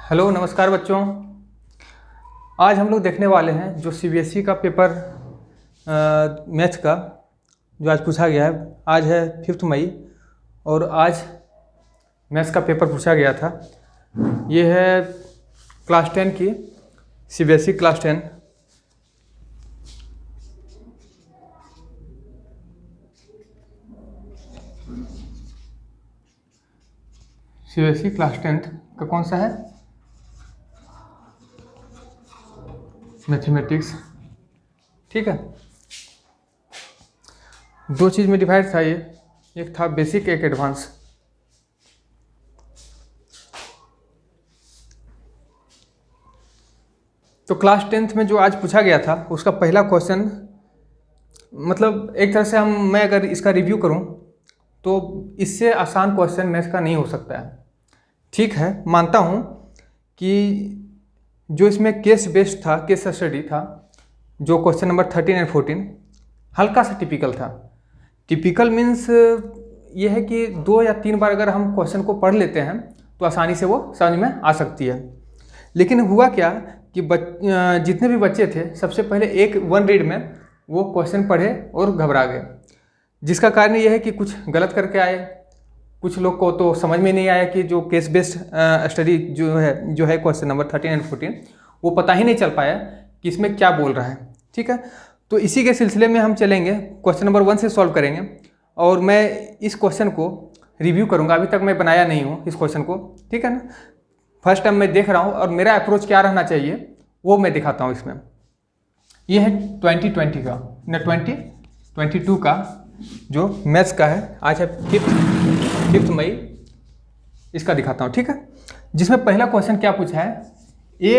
Hello नमस्कार बच्चों। आज हम लोग देखने वाले हैं जो सीबीएसई का पेपर मैथ्स का जो आज पूछा गया है। आज है 5 मई और आज मैथ्स का पेपर पूछा गया था। ये है क्लास 10 की सीबीएसई क्लास 10। सीबीएसई क्लास 10 का कौन सा है? मैथमेटिक्स। ठीक है, दो चीज़ में डिवाइड था ये, एक था बेसिक एक एडवांस। तो क्लास 10th में जो आज पूछा गया था उसका पहला क्वेश्चन, मतलब एक तरह से मैं अगर इसका रिव्यू करूं तो इससे आसान क्वेश्चन मैथ्स का नहीं हो सकता है। ठीक है, मानता हूं कि जो इसमें केस बेस्ड था, केस स्टडी था, जो क्वेश्चन नंबर 13 और 14 हल्का सा टिपिकल था। टिपिकल मीन्स ये है कि 2 या 3 बार अगर हम क्वेश्चन को पढ़ लेते हैं तो आसानी से वो समझ में आ सकती है। लेकिन हुआ क्या कि जितने भी बच्चे थे सबसे पहले एक वन रीड में वो क्वेश्चन पढ़े और घबरा गए, जिसका कारण ये है कि कुछ गलत करके आए। कुछ लोग को तो समझ में नहीं आया कि जो केस बेस्ड स्टडी जो है क्वेश्चन नंबर 13 एंड 14 वो पता ही नहीं चल पाया कि इसमें क्या बोल रहा है। ठीक है, तो इसी के सिलसिले में हम चलेंगे, क्वेश्चन नंबर 1 से सॉल्व करेंगे और मैं इस क्वेश्चन को रिव्यू करूंगा। अभी तक मैं बनाया नहीं हूँ इस क्वेश्चन को, ठीक है ना। फर्स्ट टाइम मैं देख रहा हूँ और मेरा अप्रोच क्या रहना चाहिए वो मैं दिखाता हूँ इसमें। ये है 2020 का न 2022 का जो मैथ्स का है। आज है 5 मई, इसका दिखाता हूँ। ठीक है, जिसमें पहला क्वेश्चन क्या पूछा है, ए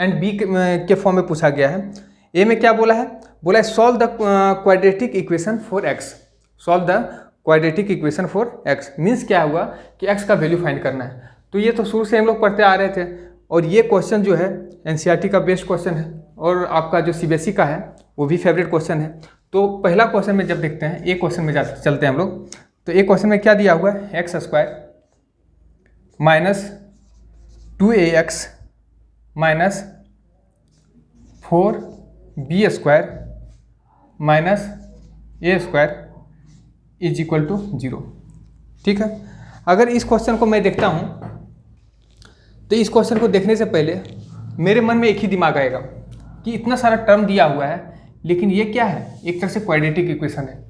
एंड बी के फॉर्म में पूछा गया है। ए में क्या बोला है? बोला है solve the quadratic equation for x. Solve the quadratic equation for x means क्या हुआ कि एक्स का वैल्यू फाइंड करना है। तो ये तो शुरू से हम लोग पढ़ते आ रहे थे और ये क्वेश्चन जो है एनसीईआरटी का बेस्ट क्वेश्चन है और आपका जो सीबीएसई का है वो भी फेवरेट क्वेश्चन है। तो पहला क्वेश्चन में जब देखते हैं, एक क्वेश्चन में चलते हैं हम लोग। तो एक क्वेश्चन में क्या दिया हुआ है, x square minus 2ax minus 4b square minus a square is equal to 0। ठीक है, अगर इस क्वेश्चन को मैं देखता हूँ तो इस क्वेश्चन को देखने से पहले मेरे मन में एक ही दिमाग आएगा कि इतना सारा टर्म दिया हुआ है, लेकिन ये क्या है? एक तरह से क्वाड्रेटिक इक्वेशन है।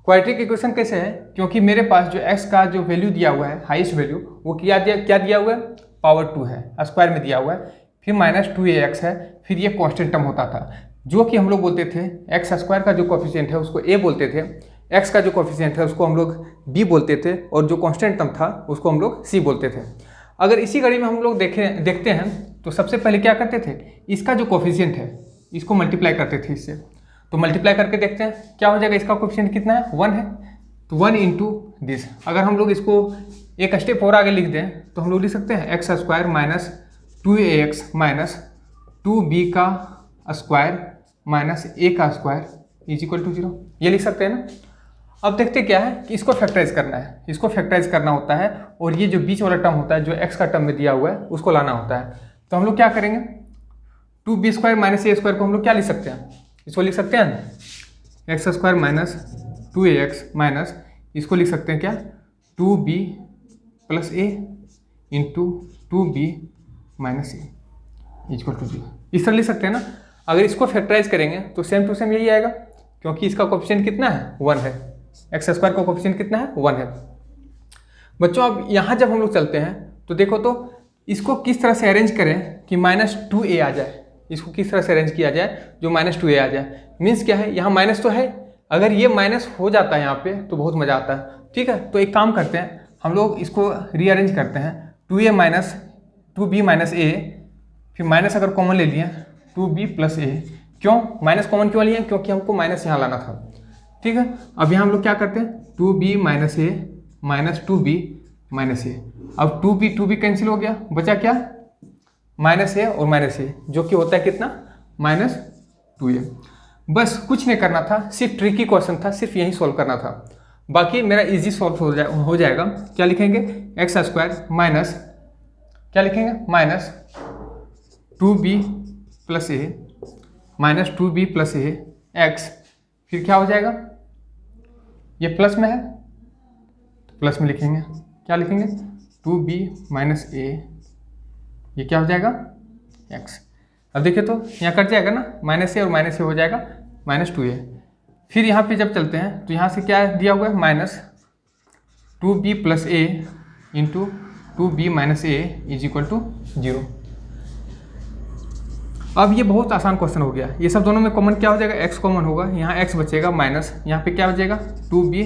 क्वाड्रेटिक इक्वेशन कैसे है? क्योंकि मेरे पास जो x का जो वैल्यू दिया हुआ है, हाईएस्ट वैल्यू, वो क्या दिया हुआ है? पावर 2 है, स्क्वायर में दिया हुआ है, फिर माइनस 2ax है, फिर ये कांस्टेंट टर्म होता था जो कि हम लोग बोलते थे एक्स स्क्वायर का जो कोफिशिएंट है उसको a बोलते थे, x का जो कोफिशिएंट है उसको हम लोग b बोलते थे और जो कांस्टेंट टर्म था उसको हम लोग c बोलते थे। अगर इसी घड़ी में हम लोग देखते हैं तो सबसे पहले क्या करते थे, इसका जो कोफिशिएंट है इसको मल्टीप्लाई करते थे इससे। तो मल्टीप्लाई करके देखते हैं क्या हो जाएगा। इसका कोफिशिएंट कितना है? 1 है, तो 1 इंटू दिस। अगर हम लोग इसको एक स्टेप और आगे लिख दें तो हम लोग लिख सकते हैं x square minus 2ax minus 2b का स्क्वायर माइनस a का स्क्वायर इज इक्वल टू 0। ये लिख सकते हैं ना। अब देखते क्या है कि इसको फैक्टराइज करना है, इसको फैक्टराइज करना होता है और ये जो बीच वाला टर्म होता है जो x का टर्म में दिया हुआ है उसको लाना होता है। तो हम लोग क्या करेंगे, 2b square minus a square को हम लोग क्या लिख सकते हैं? इसको लिख सकते हैं x square minus 2ax minus, इसको लिख सकते हैं क्या, 2b plus a into 2b minus a equal to 0। इस तरह लिख सकते हैं ना। अगर इसको फैक्टराइज करेंगे तो सेम टू सेम यही आएगा, क्योंकि इसका कोफिशिएंट कितना है? 1 है। एक्स स्क्वायर का कोफिशिएंट कितना है? 1 है। बच्चों अब यहाँ जब हम लोग चलते हैं तो देखो तो इसको किस तरह से अरेंज करें कि माइनस 2a आ जाए। इसको किस तरह से अरेंज किया जाए जो माइनस 2a आ जाए। मीन्स क्या है, यहाँ माइनस तो है, अगर ये माइनस हो जाता है यहाँ पे तो बहुत मज़ा आता है। ठीक है, तो एक काम करते हैं, हम लोग इसको रीअरेंज करते हैं। 2a minus 2b minus a, फिर माइनस अगर कॉमन ले लिए 2b प्लस a। क्यों माइनस कॉमन क्यों लिए? क्योंकि हमको माइनस यहाँ लाना था। ठीक है, अब यहाँ हम लोग क्या करते हैं, 2b minus a minus 2b minus a। अब 2b कैंसिल हो गया, बचा क्या, माइनस a और माइनस a, जो कि होता है कितना, माइनस 2a। बस कुछ नहीं करना था, सिर्फ ट्रिकी क्वेश्चन था, सिर्फ यही सॉल्व करना था। बाकी मेरा इजी सॉल्व हो जाएगा। क्या लिखेंगे, एक्स स्क्वायर माइनस क्या लिखेंगे, माइनस 2b प्लस ए माइनस 2b प्लस ए एक्स, फिर क्या हो जाएगा, ये प्लस में है तो प्लस में लिखेंगे, क्या लिखेंगे 2b माइनस ए, ये क्या हो जाएगा एक्स। अब देखिए तो यहाँ कट जाएगा ना, माइनस ए और माइनस ए हो जाएगा माइनस 2a। फिर यहाँ पे जब चलते हैं तो यहाँ से क्या दिया हुआ है, minus 2b plus a into 2b minus a is equal to 0। अब ये बहुत आसान क्वेश्चन हो गया, ये सब दोनों में कॉमन क्या हो जाएगा, x कॉमन होगा, यहाँ x बचेगा माइनस, यहाँ पे क्या बचेगा 2b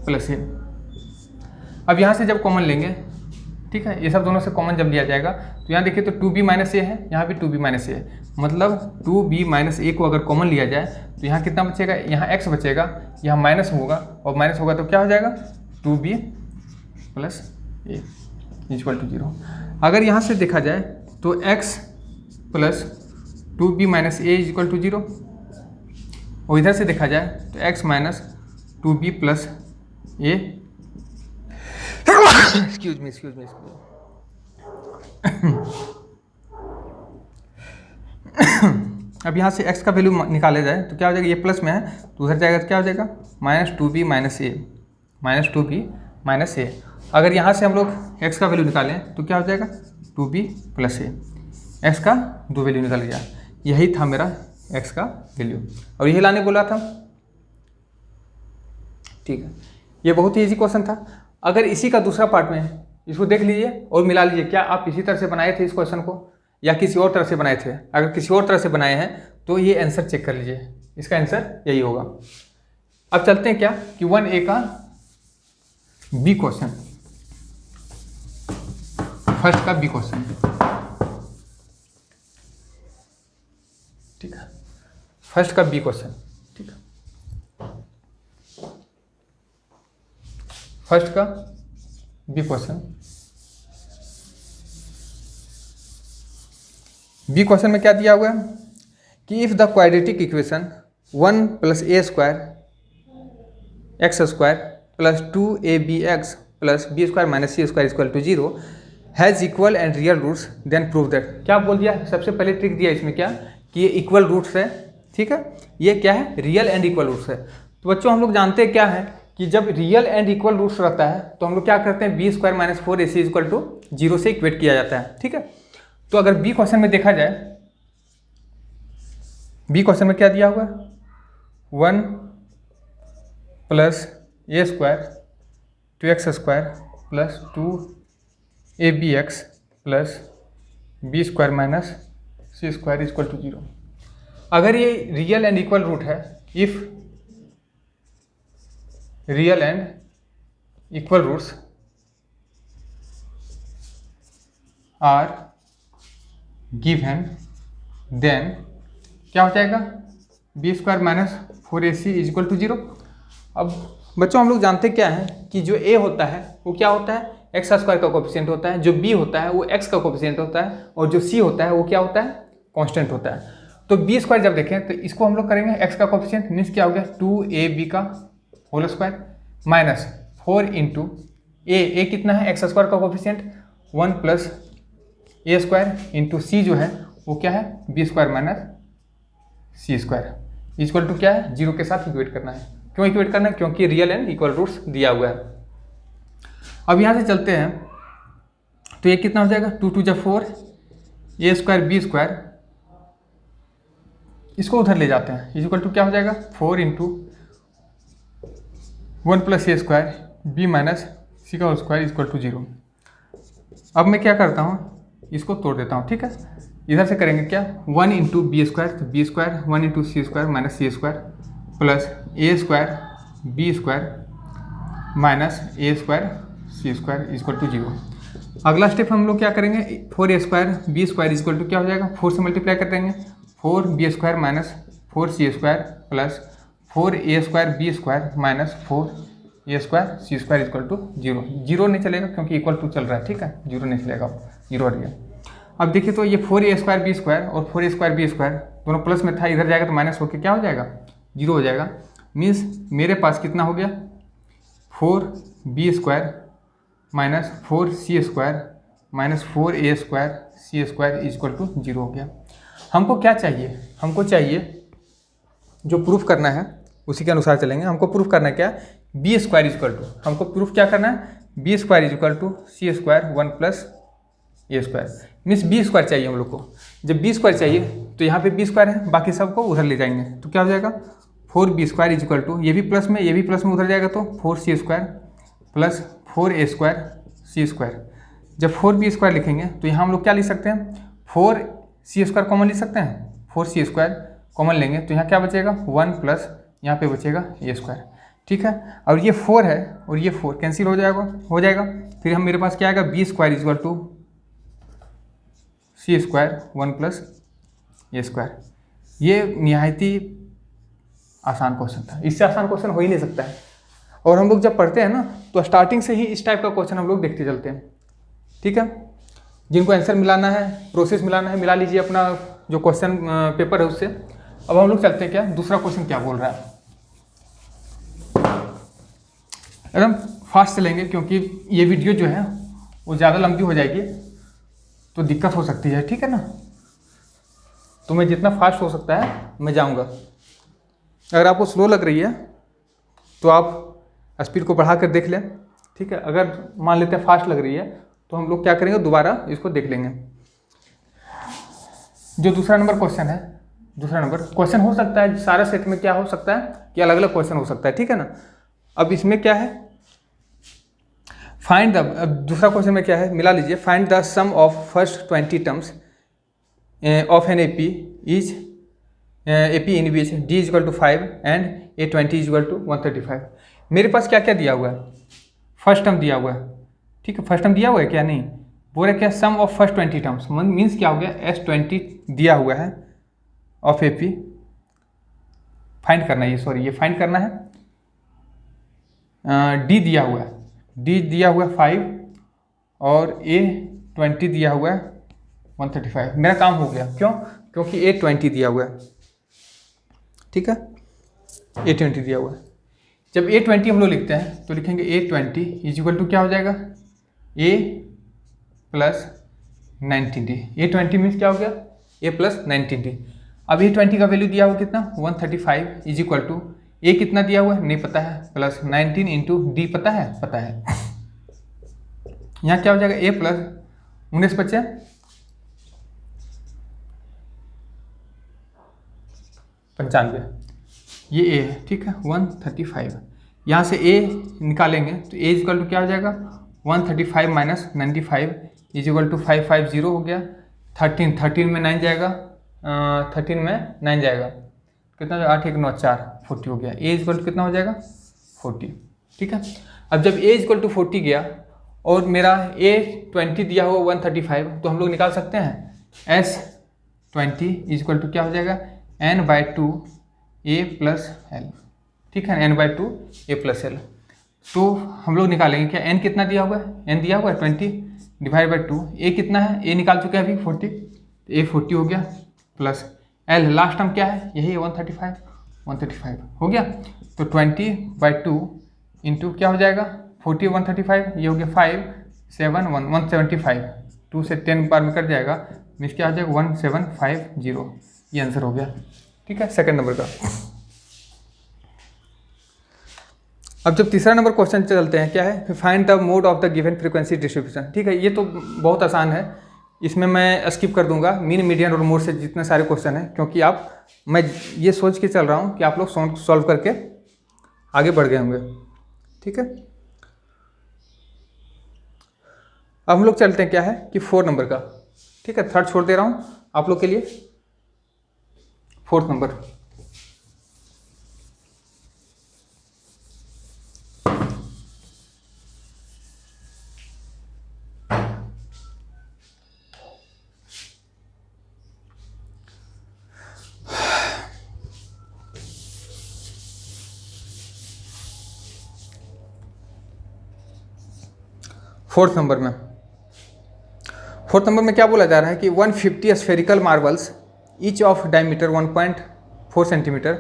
प्लस ए। अब यहाँ से जब कॉमन लेंगे, ठीक है, ये सब दोनों से कॉमन जब लिया जाएगा तो यहाँ देखिए तो 2b माइनस ए है, यहाँ भी 2b माइनस ए है, मतलब 2b माइनस ए को अगर कॉमन लिया जाए तो यहाँ कितना बचेगा, यहाँ x बचेगा, यहाँ माइनस होगा और माइनस होगा तो क्या हो जाएगा 2b plus A equal to 0। अगर यहाँ से देखा जाए तो x plus 2b minus a is equal to 0, और इधर से देखा जाए तो x minus 2b plus a, excuse me अब यहाँ से x का वैल्यू निकाला जाए तो क्या हो जाएगा, ये प्लस में है तो उधर जाएगा तो क्या हो जाएगा माइनस 2b माइनस ए, माइनस 2b माइनस ए। अगर यहाँ से हम लोग x का वैल्यू निकालें तो क्या हो जाएगा 2b प्लस ए, x का दो वैल्यू निकल गया, यही था मेरा x का वैल्यू और यही लाने बोला था, ठीक है। ये बहुत ही इजी क्वेश्चन था। अगर इसी का दूसरा पार्ट में इसको देख लीजिए और मिला लीजिए, क्या आप इसी तरह से बनाए थे इस क्वेश्चन को या किसी और तरह से बनाए थे। अगर किसी और तरह से बनाए हैं तो ये आंसर चेक कर लीजिए, इसका आंसर यही होगा। अब चलते हैं क्या कि 1A का बी क्वेश्चन, फर्स्ट का बी क्वेश्चन, ठीक है, फर्स्ट का बी क्वेश्चन, ठीक है, फर्स्ट का बी क्वेश्चन। बी क्वेश्चन में क्या दिया हुआ है कि if the quadratic equation 1 plus a square x square plus 2abx plus b square minus c square equal to 0 has equal and real roots then prove that. क्या बोल दिया, सबसे पहले ट्रिक दिया इसमें क्या कि ये इक्वल रूट्स है, ठीक है, ये क्या है रियल एंड इक्वल रूट्स है। तो बच्चों हम लोग जानते हैं क्या है कि जब रियल एंड इक्वल रूट्स रहता है तो हम लोग क्या करते हैं, b square minus 4ac equal to 0 से इक्वेट किया जाता है, ठीक है। तो अगर बी क्वेश्चन में देखा जाए, बी क्वेश्चन में क्या दिया हुआ है 1 plus a square 2x square plus 2abx plus b square minus c square equal to 0। अगर ये रियल एंड इक्वल रूट है, if real and equal roots are given then क्या हो जाएगा b square minus 4ac is equal to 0। अब बच्चों हम लोग जानते क्या है कि जो a होता है वो क्या होता है एक्स स्क्वायर का कोफिशिएंट होता है, जो b होता है वो x का कोफिशिएंट होता है, और जो c होता है वो क्या होता है कांस्टेंट होता है। तो बी स्क्वायर जब देखें तो इसको हम लोग करेंगे x का कोफिशिएंट, मीन्स क्या हो गया 2ab का whole square minus 4 into a कितना है एक्स स्क्वायर का coefficient 1 plus a square into c जो है वो क्या है b square minus c square equal to क्या है 0 के साथ इक्वेट करना है। क्यों इक्वेट करना है, क्योंकि रियल एंड इक्वल रूट्स दिया हुआ है। अब यहाँ से चलते हैं तो ये कितना हो जाएगा 2 2 जा 4 ए स्क्वायर बी स्क्वायर, इसको उधर ले जाते हैं इक्वल टू क्या हो जाएगा 4 into 1 plus a square B minus सी का स्क्वायर इक्वल टू 0। अब मैं क्या करता हूँ इसको तोड़ देता हूँ, ठीक है। इधर से करेंगे क्या 1 इंटू बी स्क्वायर, तो b square 1 into c square minus c square plus a square b square minus a square c square equal to 0। अगला स्टेप हम लोग क्या करेंगे 4a square b square equal to क्या हो जाएगा 4 से मल्टीप्लाई कर देंगे 4b square minus 4c square plus 4a square b square minus 4a square c square equal to 0। 0 नहीं चलेगा क्योंकि इक्वल टू चल रहा है, ठीक है, 0 नहीं चलेगा, 0 हट गया। अब देखिए तो ये 4a स्क्वायर बी स्क्वायर और 4a स्क्वायर बी स्क्वायर दोनों प्लस में था, इधर जाएगा तो माइनस होकर क्या हो जाएगा 0 हो जाएगा। मीन्स मेरे पास कितना हो गया 4b square minus 4c square -4a² c² 0 हो गया। हमको क्या चाहिए, हमको चाहिए जो प्रूफ करना है उसी के अनुसार चलेंगे। हमको प्रूफ करना है क्या, b² हमको प्रूफ क्या करना है, b² c² 1 + a², means b² चाहिए हम लोग को। जब b² चाहिए तो यहाँ पे b² है, बाकी सबको उधर ले जाएंगे तो क्या हो जाएगा 4b² ये भी प्लस में, ये भी प्लस में उधर जाएगा तो 4c² + 4a² c²। जब 4b² लिखेंगे तो यहाँ हम लोग क्या लिख सकते हैं, 4c² कॉमन लिख सकते हैं, 4c² कॉमन लेंगे तो यहाँ क्या बचेगा 1 + यहाँ पे बचेगा a²। ठीक है, और ये 4 है और ये 4 कैंसिल हो जाएगा। फिर हम मेरे पास क्या आएगा b² = c² 1 + a²। ये निहायत ही आसान क्वेश्चन था, इससे आसान क्वेश्चन हो ही नहीं सकता है। और हम लोग जब पढ़ते हैं ना तो स्टार्टिंग से ही इस टाइप का क्वेश्चन हम लोग देखते चलते हैं। ठीक है, जिनको आंसर मिलाना है, प्रोसेस मिलाना है, मिला लीजिए अपना जो क्वेश्चन पेपर है उससे। अब हम लोग चलते हैं क्या, दूसरा क्वेश्चन क्या बोल रहा है। एकदम फास्ट चलेंगे क्योंकि ये वीडियो जो है वो ज़्यादा लंबी हो जाएगी तो दिक्कत हो सकती है। ठीक है ना, तो मैं जितना फास्ट हो सकता है मैं जाऊंगा। अगर आपको स्लो लग रही है तो आप स्पीड को बढ़ा कर देख लें। ठीक है, अगर मान लेते हैं फास्ट लग रही है तो हम लोग क्या करेंगे, दोबारा इसको देख लेंगे। जो दूसरा नंबर क्वेश्चन है, दूसरा नंबर क्वेश्चन हो सकता है सारा सेट में क्या हो सकता है कि अलग अलग क्वेश्चन हो सकता है। ठीक है ना, अब इसमें क्या है, फाइंड द, अब दूसरा क्वेश्चन में क्या है, मिला लीजिए। Find the sum of first 20 terms of an AP is AP in which D = 5 and A20 = 135। मेरे पास क्या क्या दिया हुआ है, फर्स्ट टर्म दिया हुआ है। ठीक है, फर्स्ट टर्म दिया हुआ है क्या, नहीं बोल रहे क्या, सम ऑफ फर्स्ट 20 टर्म्स मीन्स क्या हो गया, S20 दिया हुआ है ऑफ AP फाइंड करना है, ये सॉरी ये फाइंड करना है। D दिया हुआ है, D दिया हुआ है 5 और A20 दिया हुआ है 135। मेरा काम हो गया, क्यों, क्योंकि A20 दिया हुआ है। ठीक है, A20 दिया हुआ है। जब A20 हम लोग लिखते हैं तो लिखेंगे A20 = क्या हो जाएगा, A + 19D। A20 मीन्स क्या हो गया, A + 19D। अब A20 का वैल्यू दिया हुआ कितना 135 = A कितना दिया हुआ है नहीं पता है, प्लस 19 × D पता है, पता है। यहाँ क्या हो जाएगा A + 19 बचे 95, ये A है। ठीक है, 135 यहाँ से A निकालेंगे तो A = क्या हो जाएगा 135 - 95 = 550 हो गया। 13 में 9 जाएगा, 13 में 9 जाएगा कितना, 8 1 9 4 40 हो गया। A = कितना हो जाएगा 40। ठीक है, अब जब A = 40 गया और मेरा A20 दिया हुआ 135 तो हम लोग निकाल सकते हैं S20 = क्या हो जाएगा n/2 A + L। ठीक है, n/2 A + L। तो हम लोग निकालेंगे क्या, n कितना दिया हुआ है, n दिया हुआ है 20 / 2। A कितना है, A निकाल चुके हैं अभी 40, तो A 40 हो गया प्लस L लास्ट टर्म क्या है, यही है 135 हो गया। तो 20/2 × क्या हो जाएगा 40 135, ये हो गया 5 7 1 175, 2 से 10 बार में कट जाएगा, मीन्स क्या हो जाएगा 1750। ये आंसर हो गया। ठीक है, सेकंड नंबर का। अब जब तीसरा नंबर क्वेश्चन चलते हैं, क्या है, find the mode of the given frequency distribution. ठीक है, ये तो बहुत आसान है, इसमें मैं स्किप कर दूंगा मीन मीडियन और मोड से जितने सारे क्वेश्चन हैं, क्योंकि मैं ये सोच के चल रहा हूँ कि आप लोग सॉल्व करके आगे बढ़ गए होंगे। ठीक है, अब हम लोग चलते हैं क्या है कि 4 नंबर का। ठीक है, थर्ड छोड़ दे रहा हूँ आप लोग के लिए। 4th नंबर, फोर्थ नंबर में क्या बोला जा रहा है कि 150 spherical marbles each of diameter 1.4 centimetre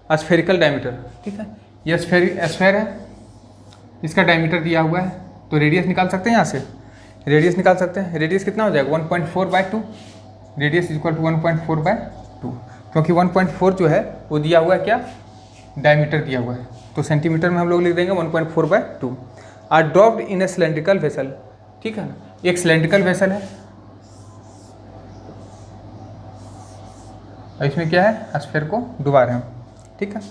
spherical diameter. ठीक है, ये स्फेयर है, इसका डायमीटर दिया हुआ है तो रेडियस निकाल सकते हैं यहाँ से। रेडियस निकाल सकते हैं। रेडियस कितना हो जाएगा 1.4/2, रेडियस इक्वल टू 1.4/2, क्योंकि 1.4 जो है वो दिया हुआ है क्या, डायमीटर दिया हुआ है, तो सेंटीमीटर में हम लोग लिख देंगे 1.4/2। Are dropped in a cylindrical vessel, ठीक है ना, एक सिलेंड्रिकल वेसल है, इसमें क्या है, स्फीयर को डुबा रहे हैं, ठीक है।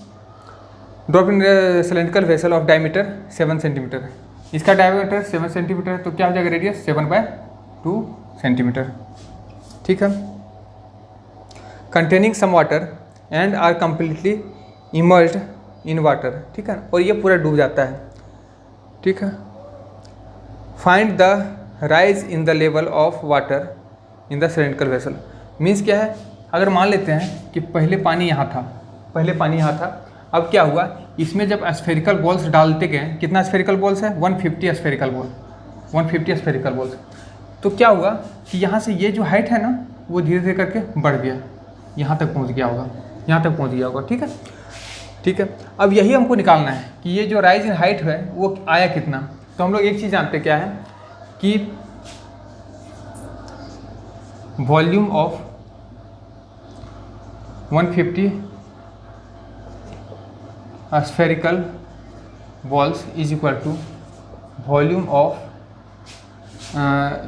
Drop in cylindrical vessel of diameter 7 centimetre, इसका डायमीटर 7 सेंटीमीटर है, तो क्या हो जाएगा रेडियस 7/2 सेंटीमीटर, ठीक है। Containing some water and are completely immersed in water, ठीक है, और ये पूरा डूब जाता है, ठीक है। Find the rise in the level of water in the cylindrical vessel, means क्या है, अगर मान लेते हैं कि पहले पानी यहाँ था, पहले पानी यहाँ था, अब क्या हुआ, इसमें जब स्फेरिकल बॉल्स डालते गए, कितना स्फेरिकल बॉल्स है 150 स्फेरिकल बॉल, 150 स्फेरिकल बॉल्स, तो क्या हुआ कि यहाँ से ये जो हाइट है ना वो धीरे धीरे करके बढ़ गया, यहाँ तक पहुँच गया होगा, यहाँ तक पहुँच गया होगा, ठीक है, ठीक है। अब यही हमको निकालना है कि ये जो राइज इन हाइट है वो आया कितना। तो हम लोग एक चीज़ जानते क्या है कि volume of 150 spherical balls is equal to volume of,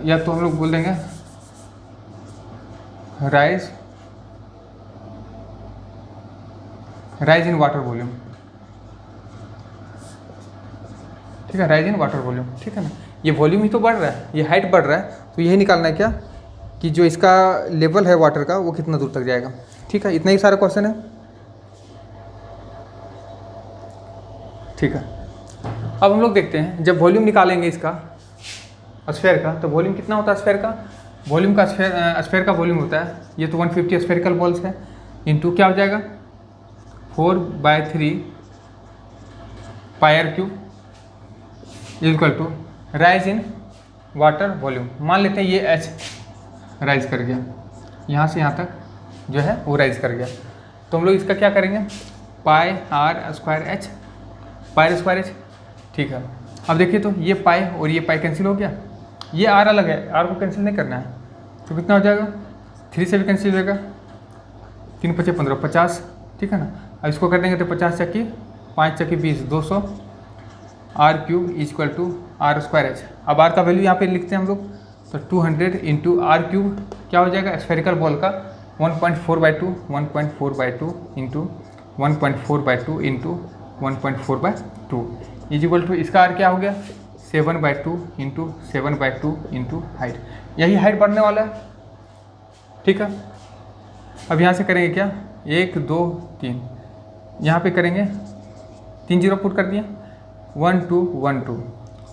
या तो हम लोग बोल देंगे राइज इन वाटर वॉल्यूम, ठीक है, राइज इन वाटर वॉल्यूम, ठीक है ना। ये वॉल्यूम ही तो बढ़ रहा है, ये हाइट बढ़ रहा है, तो यही निकालना है क्या कि जो इसका लेवल है वाटर का वो कितना दूर तक जाएगा, ठीक है। इतना ही सारा क्वेश्चन है, ठीक है। अब हम लोग देखते हैं जब वॉल्यूम निकालेंगे इसका स्फीयर का, तो वॉल्यूम कितना होता है स्फीयर का, वॉल्यूम का स्फीयर का वॉल्यूम होता है, ये तो 150 स्फेरिकल बॉल्स है, इंटू क्या हो जाएगा 4/3 πr³ equal to rise in water volume. मान लेते हैं ये h राइज कर गया, यहाँ से यहाँ तक जो है वो राइज कर गया, तो हम लोग इसका क्या करेंगे πr²h, πr²h, ठीक है। अब देखिए तो ये पाई और ये पाई कैंसिल हो गया, ये r अलग है, r को कैंसिल नहीं करना है, तो कितना हो जाएगा 3 से भी कैंसिल होगा, 3 × 5 = 15, 50, ठीक है ना। अब इसको कर देंगे तो 50 चक्की 5 चक्की 20, 200 r³ इक्वल टू r²h। अब r का वैल्यू यहाँ पे लिखते हैं हम लोग, तो 200 इंटू r³ क्या हो जाएगा स्फेरिकल बॉल का 1.4/2, 1.4/2 इंटू 1.4/2 इंटू 1.4/2 इक्वल टू, इसका r क्या हो गया 7/2 इंटू 7/2 इंटू हाइट, यही हाइट बढ़ने वाला है, ठीक है। अब यहाँ से करेंगे क्या 1 2 3, यहाँ पे करेंगे 3 0 पुट कर दिए, 1 2 1 2,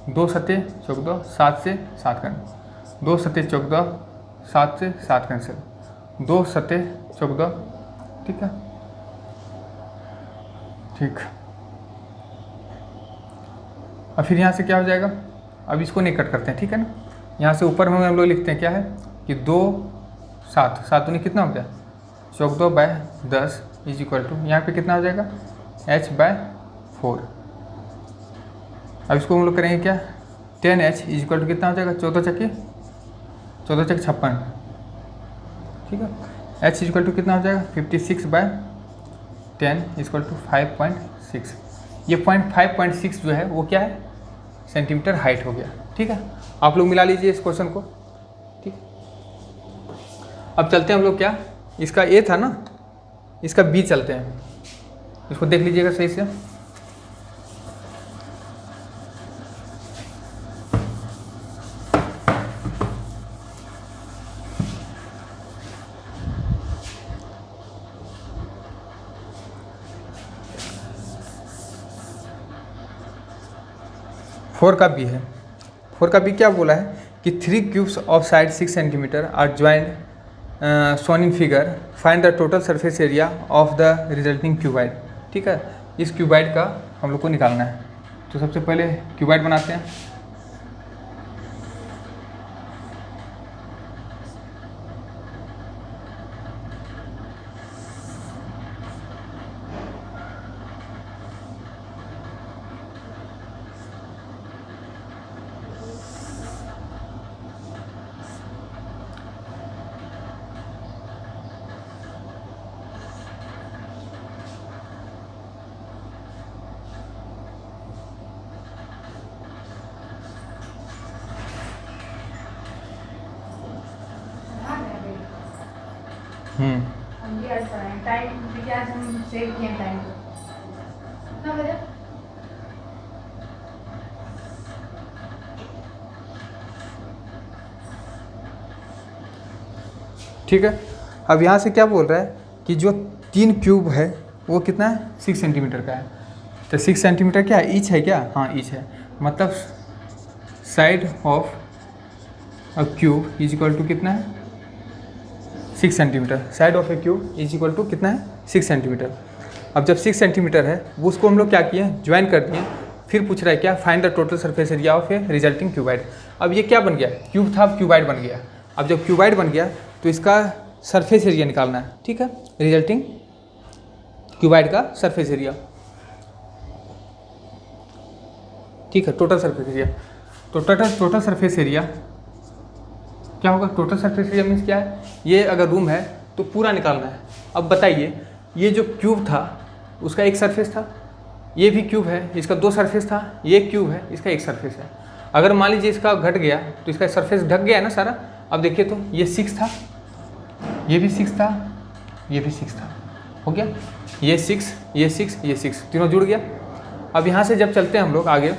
2 7 14, 7 से 7 कैंसिल, 2 7 14, 7 से 7 कैंसिल, 2 7 14, ठीक है, ठीक। अब फिर यहाँ से क्या हो जाएगा, अब इसको नहीं कट करते हैं, ठीक है ना। यहाँ से ऊपर में हम लोग लिखते हैं क्या है कि 2 7 7 दूनी कितना हो गया 14/10 इज इक्वल टू, यहाँ पे कितना हो जाएगा h/4। अब इसको हम लोग करेंगे क्या 10h इज इक्वल टू कितना हो जाएगा 14 चक्की 56, ठीक है। h इज इक्वल टू कितना हो जाएगा 56/10 इज इक्वल टू 5.6। ये 5.6 जो है वो क्या है सेंटीमीटर हाइट हो गया, ठीक है। आप लोग मिला लीजिए इस क्वेश्चन को, ठीक। अब चलते हैं हम लोग क्या, इसका ए था ना, इसका बी चलते हैं, इसको देख लीजिएगा सही से। फोर का बी है, 4 का बी क्या बोला है कि 3 cubes of side 6 centimetre are joined shown in figure, find the total surface area of the resulting cuboid, ठीक है। इस क्यूबाइड का हम लोग को निकालना है, तो सबसे पहले क्यूबाइड बनाते हैं। हम भी आज पढ़ाएं टाइम, देखिए आज हम सेव किए टाइम को कितना बजा। ठीक है, अब यहाँ से क्या बोल रहा है कि जो 3 क्यूब है वो कितना है, 6 सेंटीमीटर का है। तो 6 सेंटीमीटर क्या है, ईच है क्या, हाँ ईच है। मतलब side of a cube is equal to कितना है, 6 centimetre. Side of a cube is equal to कितना है, 6 सेंटीमीटर। अब जब 6 सेंटीमीटर है वो उसको हम लोग क्या किए, ज्वाइन कर दिए। फिर पूछ रहा है क्या, find the total surface area of A resulting cuboid. अब ये क्या बन गया, क्यूब था, अब क्यूबाइड बन गया। अब जब क्यूबाइड बन गया तो इसका सरफेस एरिया निकालना है, ठीक है, रिजल्टिंग क्यूबाइड का सरफेस एरिया, ठीक है, टोटल सरफेस एरिया। तो टोटल सरफेस एरिया क्या होगा, टोटल सरफेस एरिया मीन्स क्या है, ये अगर रूम है तो पूरा निकालना है। अब बताइए, ये जो क्यूब था उसका एक सरफेस था, ये भी क्यूब है, इसका 2 सरफेस था, ये क्यूब है, इसका एक सरफेस है। अगर मान लीजिए इसका घट गया तो इसका सरफेस ढक गया ना सारा। अब देखिए तो ये 6 था, ये भी 6 था, ये भी 6 था, हो गया, ये 6, ये 6, ये 6, तीनों जुड़ गया। अब यहाँ से जब चलते हैं हम लोग आगे,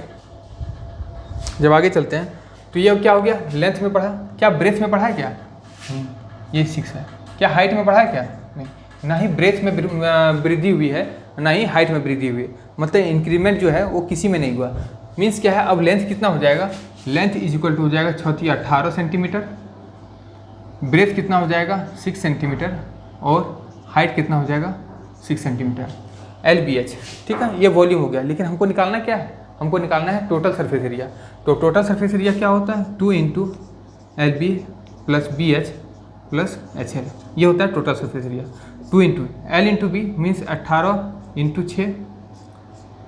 जब आगे चलते हैं तो ये क्या हो गया, लेंथ में बढ़ा, क्या ब्रेथ में बढ़ा है क्या, ये 6 है। क्या हाइट में बढ़ा है क्या, नहीं, ना ही ब्रेथ में वृद्धि हुई है, ना ही हाइट में वृद्धि हुई है। मतलब इंक्रीमेंट जो है वो किसी में नहीं हुआ। मीन्स क्या है, अब लेंथ कितना हो जाएगा, लेंथ इज इक्वल टू हो जाएगा 6 × 18 सेंटीमीटर, ब्रेथ कितना हो जाएगा 6 सेंटीमीटर, और हाइट कितना हो जाएगा 6 सेंटीमीटर, LBH, ठीक है। ये वॉल्यूम हो गया। लेकिन हमको निकालना क्या है, हमको निकालना है टोटल सरफेस एरिया। तो टोटल सरफेस एरिया क्या होता है, 2 × LB + BH + HL, ये होता है total surface area. 2 × L × B means 18 × 6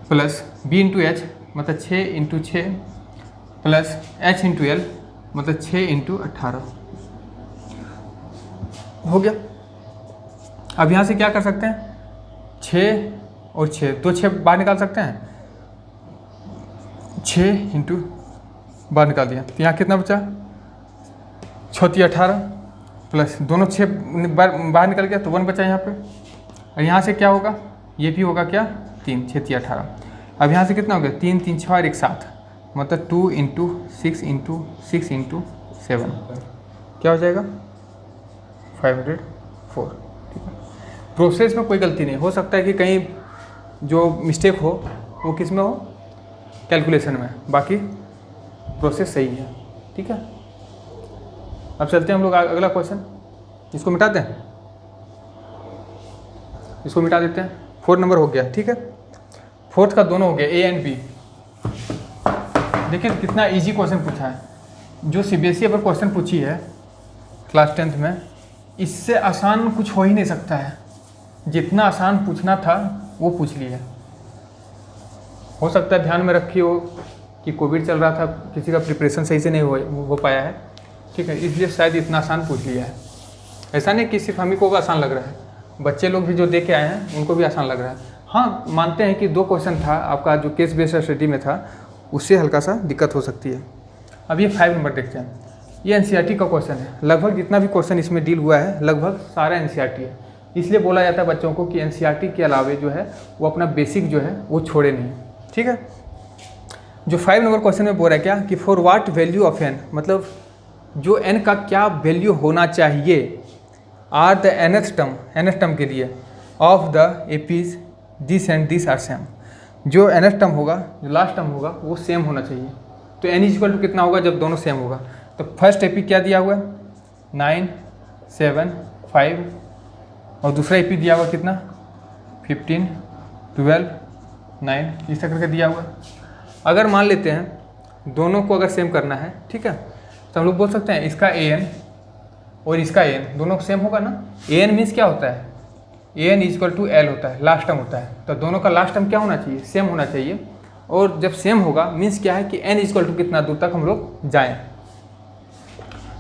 plus B × H मतलब 6 × 6 प्लस H × L मतलब 6 × 18, हो गया। अब यहाँ से क्या कर सकते हैं, 6 और 6, 2 6 बाहर निकाल सकते हैं, 6 × बाहर निकाल दिया तो यहाँ कितना बचा, 6 × 18 प्लस दोनों 6 बाहर निकल गया तो 1 बचा यहाँ पे। और यहाँ से क्या होगा, ये भी होगा क्या, 3, 6 × 18। अब यहाँ से कितना हो गया, 3 3 6 और 1 7, मतलब 2 × 6 × 6 × 7 क्या हो जाएगा, 504, ठीक है। प्रोसेस में कोई गलती नहीं, हो सकता है कि कहीं जो मिस्टेक हो वो किस में हो, कैलकुलेशन में, बाकी प्रोसेस सही है, ठीक है। अब चलते हैं हम लोग अगला क्वेश्चन, इसको मिटाते हैं, इसको मिटा देते हैं। 4 नंबर हो गया, ठीक है। 4th का दोनों हो गया, A और B। देखिए कितना इजी क्वेश्चन पूछा है, जो CBSE पर क्वेश्चन पूछी है क्लास 10th में, इससे आसान कुछ हो ही नहीं सकता है। जितना आसान पूछना था वो पूछ लिया। हो सकता है ध्यान में रखी हो कि कोविड चल रहा था, किसी का प्रिपरेशन सही से नहीं हो पाया है, ठीक है, इसलिए शायद इतना आसान पूछ लिया है। ऐसा नहीं कि सिर्फ हम ही को आसान लग रहा है, बच्चे लोग भी जो दे के आए हैं उनको भी आसान लग रहा है। हाँ, मानते हैं कि 2 क्वेश्चन था आपका जो केस बेस्ड स्टडी में था, उससे हल्का सा दिक्कत हो सकती है। अब ये 5 नंबर देखते हैं। ये NCERT का क्वेश्चन है। लगभग जितना भी क्वेश्चन इसमें डील हुआ है लगभग सारा NCERT है। इसलिए बोला जाता है बच्चों को कि NCERT के अलावे जो है वो अपना बेसिक जो है वो छोड़े नहीं, ठीक है। जो 5 नंबर क्वेश्चन में बोल रहा है क्या कि for what value of n, मतलब जो n का क्या वैल्यू होना चाहिए, आर द nth टर्म के लिए of the APs this and this are same. जो nth टर्म होगा, जो लास्ट टर्म होगा वो सेम होना चाहिए। तो n इक्वल टू कितना होगा जब दोनों सेम होगा। तो फर्स्ट एपी क्या दिया हुआ है, 9 7 5, और दूसरा एपी दिया हुआ कितना, 15 12 9, इस तरह करके दिया हुआ है। अगर मान लेते हैं दोनों को अगर सेम करना है, ठीक है, तो हम लोग बोल सकते हैं इसका an और इसका an दोनों सेम होगा ना। an मीन्स क्या होता है, an इक्वल टू L होता है, लास्ट टर्म होता है। तो दोनों का लास्ट टर्म क्या होना चाहिए, सेम होना चाहिए। और जब सेम होगा मीन्स क्या है कि n इक्वल टू कितना दूर तक हम लोग जाएँ।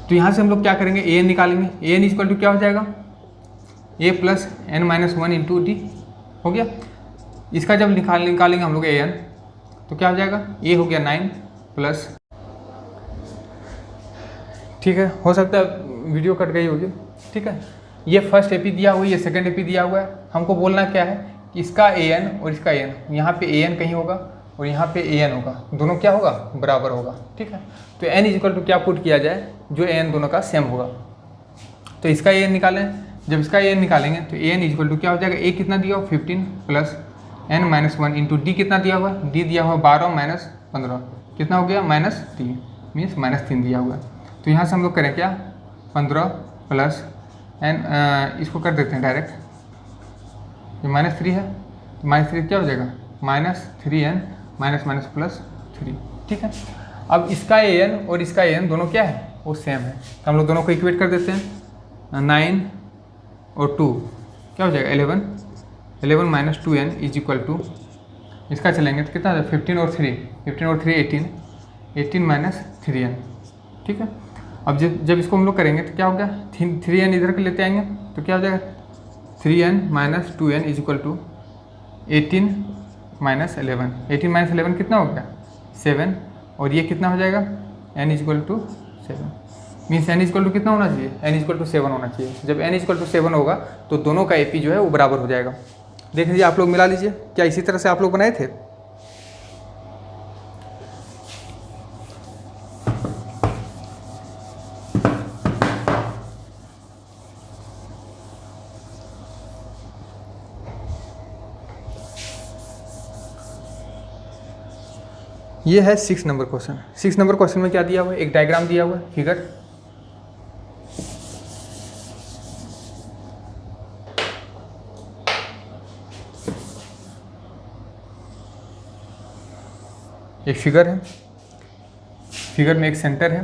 तो यहाँ से हम लोग क्या करेंगे, an निकालेंगे। an इक्वल टू क्या हो जाएगा, a + n - 1 × d, हो गया। इसका जब निकालेंगे हम लोग an, तो क्या हो जाएगा, a हो गया 9 प्लस, ठीक है, हो सकता है वीडियो कट गई होगी, ठीक है। ये फर्स्ट एपी दिया हुआ है, ये सेकंड एपी दिया हुआ है। हमको बोलना क्या है कि इसका an और इसका an, यहाँ पे an कहीं होगा और यहाँ पे an होगा, दोनों क्या होगा, बराबर होगा। ठीक है, तो n इक्वल टू क्या पुट किया जाए, जो an दोनों का सेम होगा। तो इसका an निकालें, जब इसका an निकालेंगे तो an इक्वल टू क्या हो जाएगा, a कितना दिया हुआ 15 प्लस n-1 इंटू डी कितना दिया हुआ, d दिया हुआ 12 माइनस 15 कितना हो गया, -3 मीन्स -3 दिया हुआ है। तो यहाँ से हम लोग करें क्या, 15 प्लस n, इसको कर देते हैं डायरेक्ट, ये -3 है तो -3 क्या हो जाएगा, -3n माइनस माइनस प्लस 3। ठीक है, अब इसका an और इसका an दोनों क्या है, वो सेम है, तो हम लोग दोनों को इक्वेट कर देते हैं। 9 और 2 क्या हो जाएगा, 11 minus 2n is equal to, इसका चलेंगे तो कितना हो जाएगा, 15 और 3 18 माइनस 3n। ठीक है, अब जब इसको हम लोग करेंगे तो क्या हो गया, 3n इधर के लेते आएंगे तो क्या हो जाएगा, 3n minus 2n is equal to 18 minus 11। 18 minus 11 कितना हो गया, 7, और ये कितना हो जाएगा, n is equal to 7 means n is equal to कितना होना चाहिए, n इज इक्वल टू 7 होना चाहिए। जब n इज इक्वल टू 7 होगा तो दोनों का AP जो है वो बराबर हो जाएगा। देख लीजिए, आप लोग मिला लीजिए, क्या इसी तरह से आप लोग बनाए थे। ये है 6 नंबर क्वेश्चन। 6 नंबर क्वेश्चन में क्या दिया हुआ है, एक डायग्राम दिया हुआ है, फिगर। एक फिगर है, फिगर में एक सेंटर है,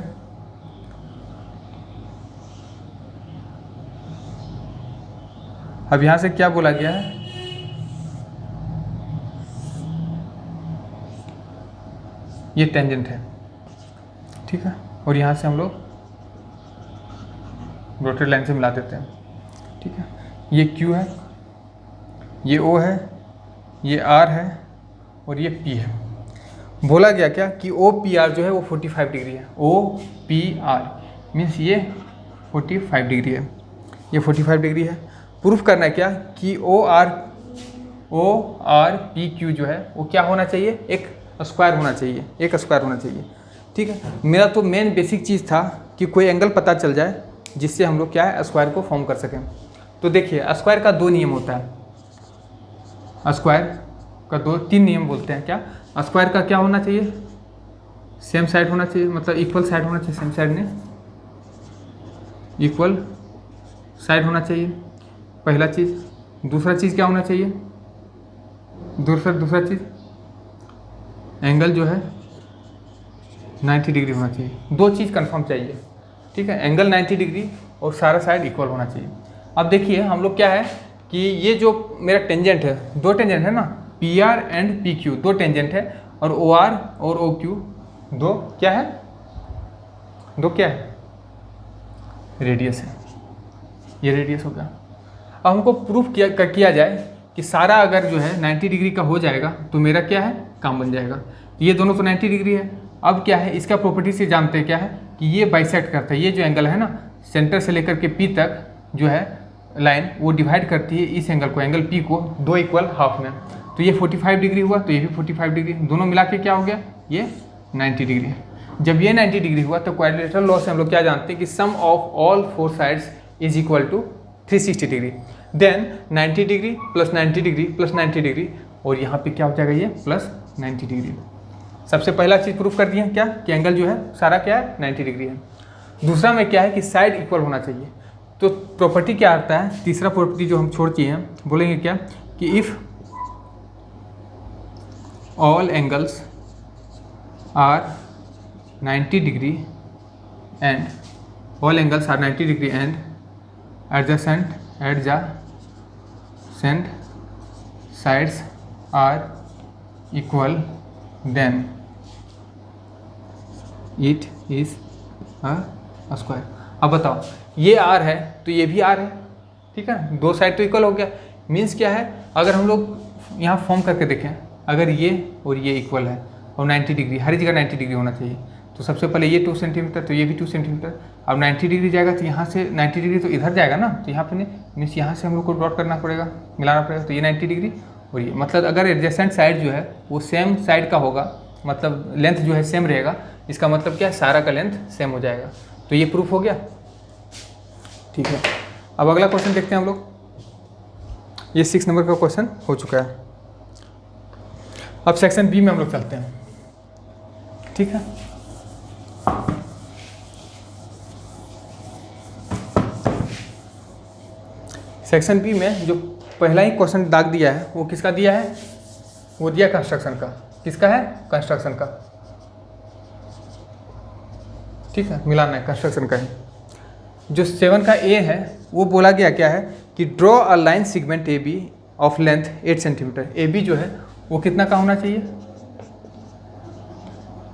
अब यहां से क्या बोला गया है, ये टेंजेंट है। ठीक है, और यहाँ से हम लोग डॉटेड लाइन से मिला देते हैं। ठीक है, ये Q है, ये O है, ये R है और ये P है। बोला गया क्या कि OPR जो है वो 45 डिग्री है। OPR मीन्स ये 45 डिग्री है, ये 45 डिग्री है। प्रूफ करना है क्या कि ORPQ जो है वो क्या होना चाहिए, एक स्क्वायर होना चाहिए, एक स्क्वायर होना चाहिए। ठीक है, मेरा तो मेन बेसिक चीज़ था कि कोई एंगल पता चल जाए जिससे हम लोग क्या है, स्क्वायर को फॉर्म कर सकें। तो देखिए, स्क्वायर का 2 नियम होता है, स्क्वायर का 3 नियम बोलते हैं। क्या, स्क्वायर का क्या होना चाहिए, सेम साइड होना चाहिए, मतलब इक्वल साइड होना चाहिए, सेम साइड में इक्वल साइड होना चाहिए, पहला चीज़। दूसरा चीज़ क्या होना चाहिए, दूसरा चीज़ एंगल जो है 90 डिग्री होना चाहिए। 2 चीज़ कंफर्म चाहिए। ठीक है, एंगल 90 डिग्री और सारा साइड इक्वल होना चाहिए। अब देखिए, हम लोग क्या है कि ये जो मेरा टेंजेंट है, 2 टेंजेंट है ना, PR एंड PQ 2 टेंजेंट है, और OR और OQ 2 क्या है, 2 क्या है, रेडियस है। ये रेडियस हो गया। अब हमको प्रूफ किया जाए कि सारा अगर जो है 90 डिग्री का हो जाएगा तो मेरा क्या है, काम बन जाएगा। ये दोनों तो 90 डिग्री है। अब क्या है, इसका प्रॉपर्टी से जानते हैं क्या है कि ये बाइसेक्ट करता है, ये जो एंगल है ना, सेंटर से लेकर के P तक जो है लाइन, वो डिवाइड करती है इस एंगल को, एंगल P को 2 इक्वल हाफ में। तो ये 45 डिग्री हुआ, तो ये भी 45 डिग्री, दोनों मिला के क्या हो गया, ये 90 डिग्री। जब ये 90 डिग्री हुआ तो क्वाड्रिलेटरल लॉ से हम लोग क्या जानते हैं कि sum of all 4 sides is equal to 360 degree. Then 90 degree plus 90 degree plus 90 degree, और यहाँ पे क्या हो जाएगा, ये प्लस 90 डिग्री। सबसे पहला चीज़ प्रूफ कर दिया क्या कि एंगल जो है सारा क्या है, 90 डिग्री है। दूसरा में क्या है कि साइड इक्वल होना चाहिए। तो प्रॉपर्टी क्या आता है, तीसरा प्रॉपर्टी जो हम छोड़ दिए हैं, बोलेंगे क्या कि if all angles are 90 degree and all angles are 90 degree and adjacent sides are equal, then it is a square। अब बताओ, ये R है तो ये भी R है। ठीक है, 2 साइड तो इक्वल हो गया। मीन्स क्या है, अगर हम लोग यहाँ फॉर्म करके देखें, अगर ये और ये इक्वल है और 90 डिग्री, हर जगह 90 डिग्री होना चाहिए, तो सबसे पहले ये 2 सेंटीमीटर, तो ये भी 2 सेंटीमीटर। अब 90 डिग्री जाएगा तो यहाँ से 90 डिग्री तो इधर जाएगा ना, तो यहाँ पे नहीं, मीन्स यहाँ से हम लोग को ड्रॉट करना पड़ेगा, मिलाना पड़ेगा। तो ये 90 डिग्री और ये, मतलब अगर एडजेसेंट साइड जो है वो सेम साइड का होगा, मतलब लेंथ जो है सेम रहेगा, इसका मतलब क्या है, सारा का लेंथ सेम हो जाएगा। तो ये प्रूफ हो गया, ठीक है। अब अगला क्वेश्चन देखते हैं हम लोग। ये 6 नंबर का क्वेश्चन हो चुका है। अब सेक्शन बी में हम लोग चलते हैं, ठीक है। सेक्शन बी में जो पहला ही क्वेश्चन दाग दिया है वो किसका दिया है, वो दिया कंस्ट्रक्शन का। किसका है, कंस्ट्रक्शन का, ठीक है, मिलाना है, कंस्ट्रक्शन का है। जो 7 का ए है वो बोला गया क्या है कि draw a line segment A B of length 8 centimetre. A B जो है वो कितना का होना चाहिए,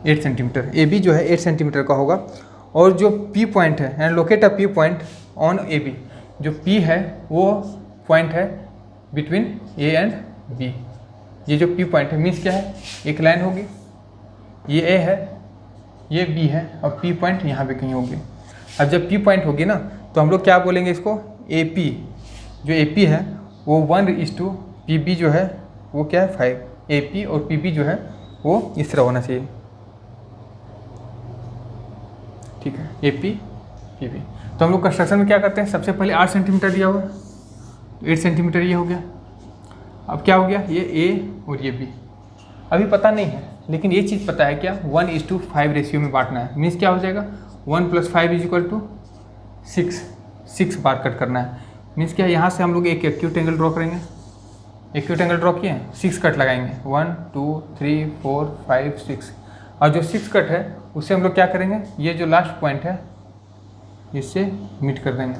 8 सेंटीमीटर। ए बी जो है 8 सेंटीमीटर का होगा। और जो पी पॉइंट है, and locate a P point on A B, जो पी है वो पॉइंट है बिटवीन ए एंड बी। ये जो पी पॉइंट है मीन्स क्या है, एक लाइन होगी, ये ए है, ये बी है, और पी पॉइंट यहाँ पे कहीं होगी। अब जब पी पॉइंट होगी ना तो हम लोग क्या बोलेंगे इसको, ए पी। जो ए पी है वो 1:, पी बी जो है वो क्या है 5। ए पी और पी बी जो है वो इस तरह होना चाहिए, ठीक है, ए पी पी बी। तो हम लोग कंस्ट्रक्शन में क्या करते हैं, सबसे पहले 8 सेंटीमीटर दिया हुआ, 8 सेंटीमीटर ये हो गया। अब क्या हो गया, ये ए और ये बी। अभी पता नहीं है लेकिन ये चीज़ पता है क्या, 1:5 रेशियो में बांटना है। मीन्स क्या हो जाएगा, 1 + 5 = 6 बार कट करना है। मीन्स क्या है, यहाँ से हम लोग एक एक्यूट एंगल ड्रॉ करेंगे, एक्यूट एंगल ड्रॉ किए, 6 कट लगाएंगे, 1 2 3 4 5 6। और जो 6 कट है उससे हम लोग क्या करेंगे, ये जो लास्ट पॉइंट है इससे मीट कर देंगे।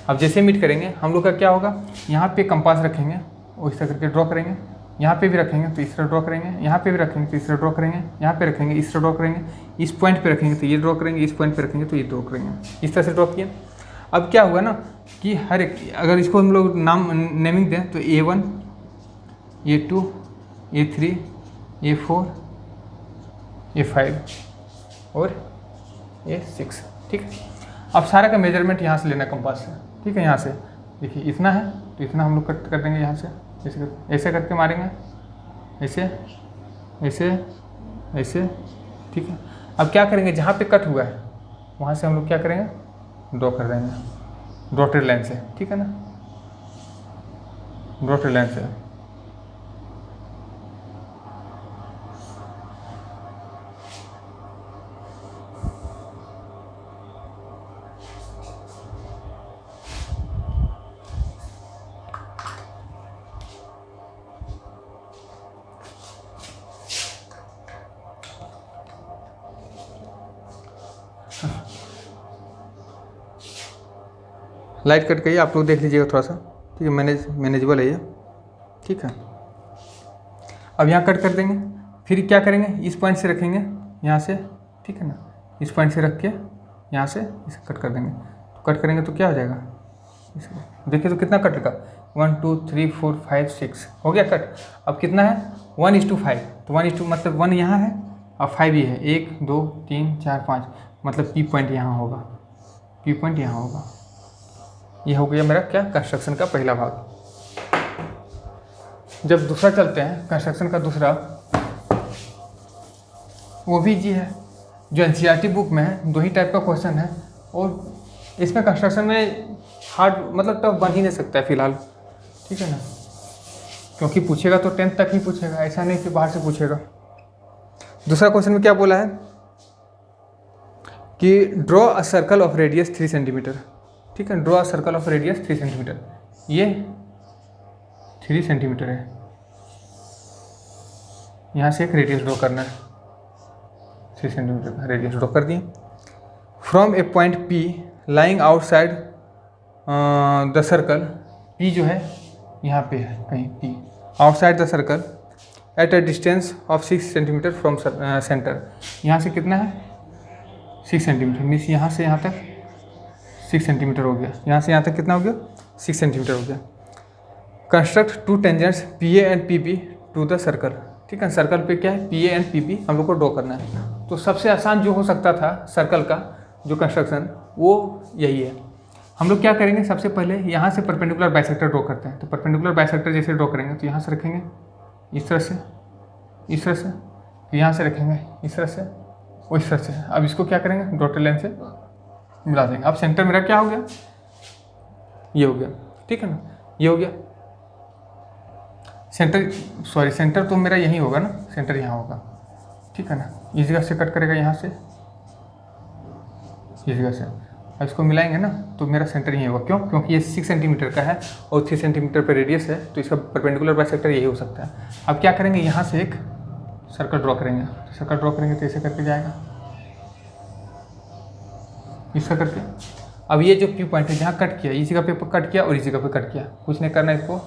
अब जैसे मीट करेंगे हम लोग का क्या होगा, यहाँ पे कंपास रखेंगे और इस तरह करके ड्रॉ करेंगे, यहाँ पे भी रखेंगे तो इस तरह ड्रॉ करेंगे, यहाँ पे भी रखेंगे तो इस तरह ड्रॉ करेंगे, यहाँ पे रखेंगे इस तरह ड्रॉ करेंगे, इस पॉइंट पे रखेंगे तो ये ड्रॉ करेंगे, इस पॉइंट पे रखेंगे तो ये ड्रॉ करेंगे, इस तरह से ड्रॉ किए। अब क्या हुआ ना कि हर एक, अगर इसको हम लोग नाम नेमिंग दें तो A1, A2, A3, A4, A5 और A6, ठीक है। अब सारा का मेजरमेंट यहाँ से लेना कंपास से, ठीक है। यहाँ से देखिए इतना है तो इतना हम लोग कट कर देंगे यहाँ से, ऐसे करके मारेंगे, ऐसे ऐसे ऐसे, ठीक है। अब क्या करेंगे, जहाँ पे कट हुआ है वहाँ से हम लोग क्या करेंगे, ड्रॉ कर देंगे डॉटेड लाइन से, ठीक है ना, डॉटेड लाइन से। लाइट कट गई, आप लोग देख लीजिएगा थोड़ा सा, ठीक है, मैनेजेबल है ये, ठीक है। अब यहाँ कट कर देंगे, फिर क्या करेंगे, इस पॉइंट से रखेंगे यहाँ से, ठीक है ना, इस पॉइंट से रख के यहाँ से इसे कट कर देंगे। तो कट करेंगे तो क्या हो जाएगा, देखिए तो कितना कट लगा, 1 2 3 4 5 6 हो गया कट। अब कितना है, 1:5, तो 1 मतलब 1 यहाँ है और 5 ये है, 1 2 3 4 5, मतलब पी पॉइंट यहाँ होगा, पी पॉइंट यहाँ होगा। ये हो गया मेरा क्या, कंस्ट्रक्शन का पहला भाग। जब दूसरा चलते हैं, कंस्ट्रक्शन का दूसरा, वो भी जी है जो एनसीईआरटी बुक में है, 2 ही टाइप का क्वेश्चन है और इसमें कंस्ट्रक्शन में हार्ड मतलब टफ बन ही नहीं सकता है फिलहाल, ठीक है ना, क्योंकि पूछेगा तो 10th तक ही पूछेगा, ऐसा नहीं कि बाहर से पूछेगा। दूसरा क्वेश्चन में क्या बोला है कि draw a circle of radius 3 centimetre, ठीक है, draw a circle of radius 3 centimetre. ये 3 सेंटीमीटर है, यहाँ से एक रेडियस ड्रॉ करना है, 3 सेंटीमीटर का रेडियस ड्रॉ कर दिए। From A point P lying outside the circle, P जो है यहाँ पे है कहीं, P outside the circle at a distance of 6 centimetre from centre. यहाँ से कितना है, 6 सेंटीमीटर, मीन्स यहाँ से यहाँ तक 6 सेंटीमीटर हो गया, यहाँ से यहाँ तक कितना हो गया, 6 सेंटीमीटर हो गया। Construct 2 tangents PA and PB to the circle, ठीक है, सर्कल पे क्या है, PA एंड PB हम लोग को ड्रॉ करना है। तो सबसे आसान जो हो सकता था सर्कल का जो कंस्ट्रक्शन वो यही है। हम लोग क्या करेंगे, सबसे पहले यहाँ से परपेंडिकुलर बाइसेक्टर ड्रॉ करते हैं। तो परपेंडिकुलर बाइसेक्टर जैसे ड्रॉ करेंगे तो यहाँ से रखेंगे इस तरह से, इस तरह से, फिर यहाँ से रखेंगे इस तरह से और इस तरह से। अब इसको क्या करेंगे, डॉटेड लाइन से मिला देंगे। अब सेंटर मेरा क्या हो गया, ये हो गया, ठीक है ना, ये हो गया सेंटर, सॉरी सेंटर तो मेरा यही होगा ना, सेंटर यहाँ होगा, ठीक है ना। इस जगह से कट करेगा यहाँ से, इस जगह से, अब इसको मिलाएंगे ना तो मेरा सेंटर यही होगा। क्यों, क्योंकि ये 6 सेंटीमीटर का है और 3 सेंटीमीटर पर रेडियस है, तो इसका परपेंडिकुलर बाइसेक्टर यही हो सकता है। अब क्या करेंगे, यहाँ से एक सर्कल ड्रॉ करेंगे। तो सर्कल ड्रॉ करेंगे तो ऐसे करके जाएगा, इसका करके। अब ये जो P पॉइंट है जहाँ कट किया, इस जगह पे कट किया और इस जगह पे कट किया, कुछ नहीं करना, इसको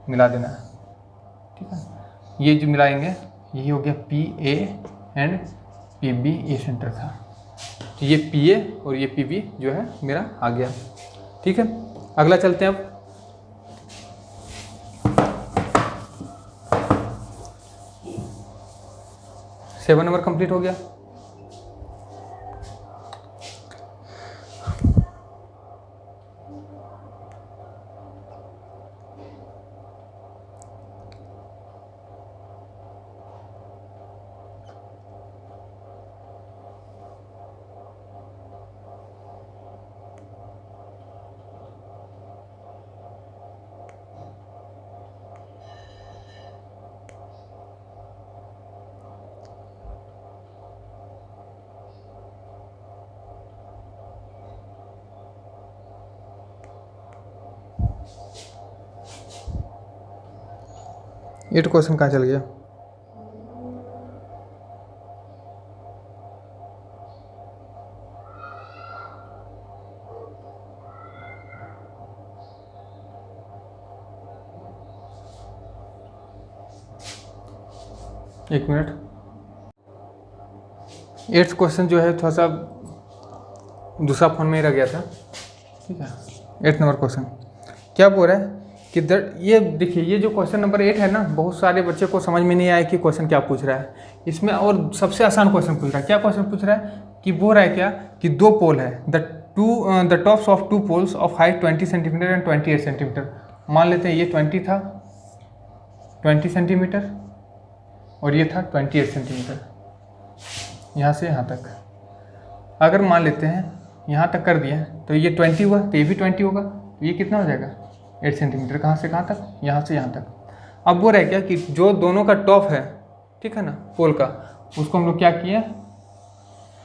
मिला देना है, ठीक है। ये जो मिलाएंगे यही हो गया PA एंड PB, ये सेंटर था। तो ये PA और ये PB जो है मेरा आ गया, ठीक है। अगला चलते हैं अब। सेवन नंबर कंप्लीट हो गया। ये तो क्वेश्चन कहाँ चल गया, एक मिनट। 8th क्वेश्चन जो है थोड़ा सा दूसरा फोन में ही रह गया था, ठीक है। 8 नंबर क्वेश्चन क्या बोल रहा है कि ये देखिए, ये जो क्वेश्चन नंबर 8 है ना, बहुत सारे बच्चे को समझ में नहीं आया कि क्वेश्चन क्या पूछ रहा है इसमें। और सबसे आसान क्वेश्चन पूछ रहा है। क्या क्वेश्चन पूछ रहा है कि बोल रहा है क्या कि दो पोल है, the tops of 2 poles of height 20 centimetre and 28 centimetre. मान लेते हैं ये 20 था, 20 सेंटीमीटर, और ये था 28 सेंटीमीटर, यहाँ से यहाँ तक। अगर मान लेते हैं यहाँ तक कर दिया तो ये 20 हुआ, तो ये भी 20 होगा, तो ये कितना हो जाएगा 8 सेंटीमीटर। कहाँ से कहाँ तक, यहाँ से यहाँ तक। अब वो रह गया कि जो दोनों का टॉप है, ठीक है ना, पोल का, उसको हम लोग क्या किए,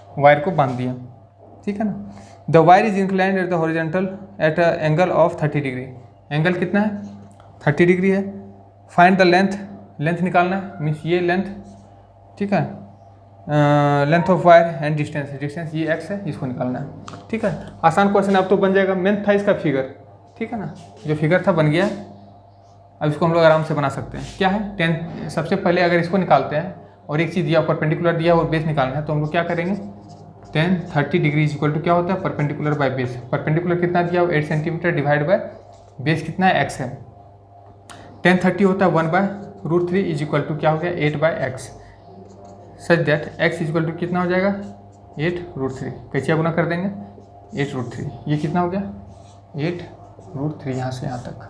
वायर को बांध दिया, ठीक है ना। The wire is inclined at the horizontal at a angle of 30 degree. Angle कितना है, 30 डिग्री है। फाइंड द लेंथ, लेंथ निकालना है, मीन्स ये लेंथ, ठीक है, length of wire and distance, distance ये x है, इसको निकालना है, ठीक है। आसान क्वेश्चन अब तो बन जाएगा। मेन था इसका फिगर, ठीक है ना, जो फिगर था बन गया। अब इसको हम लोग आराम से बना सकते हैं। क्या है 10, सबसे पहले अगर इसको निकालते हैं और एक चीज़ दिया, परपेंडिकुलर दिया और बेस निकालना है, तो हम लोग क्या करेंगे, 10 30 डिग्री इज इक्वल टू क्या होता है, परपेंडिकुलर बाय बेस। परपेंडिकुलर कितना दिया, 8 सेंटीमीटर डिवाइड बाय बेस कितना है, x है। 10 30 होता है 1/√3 इज इक्वल टू क्या हो गया, 8/x, such that x is equal to कितना हो जाएगा, 8√3। कैसे गुना कर देंगे, 8√3, ये कितना हो गया, 8√3, यहाँ से यहाँ तक।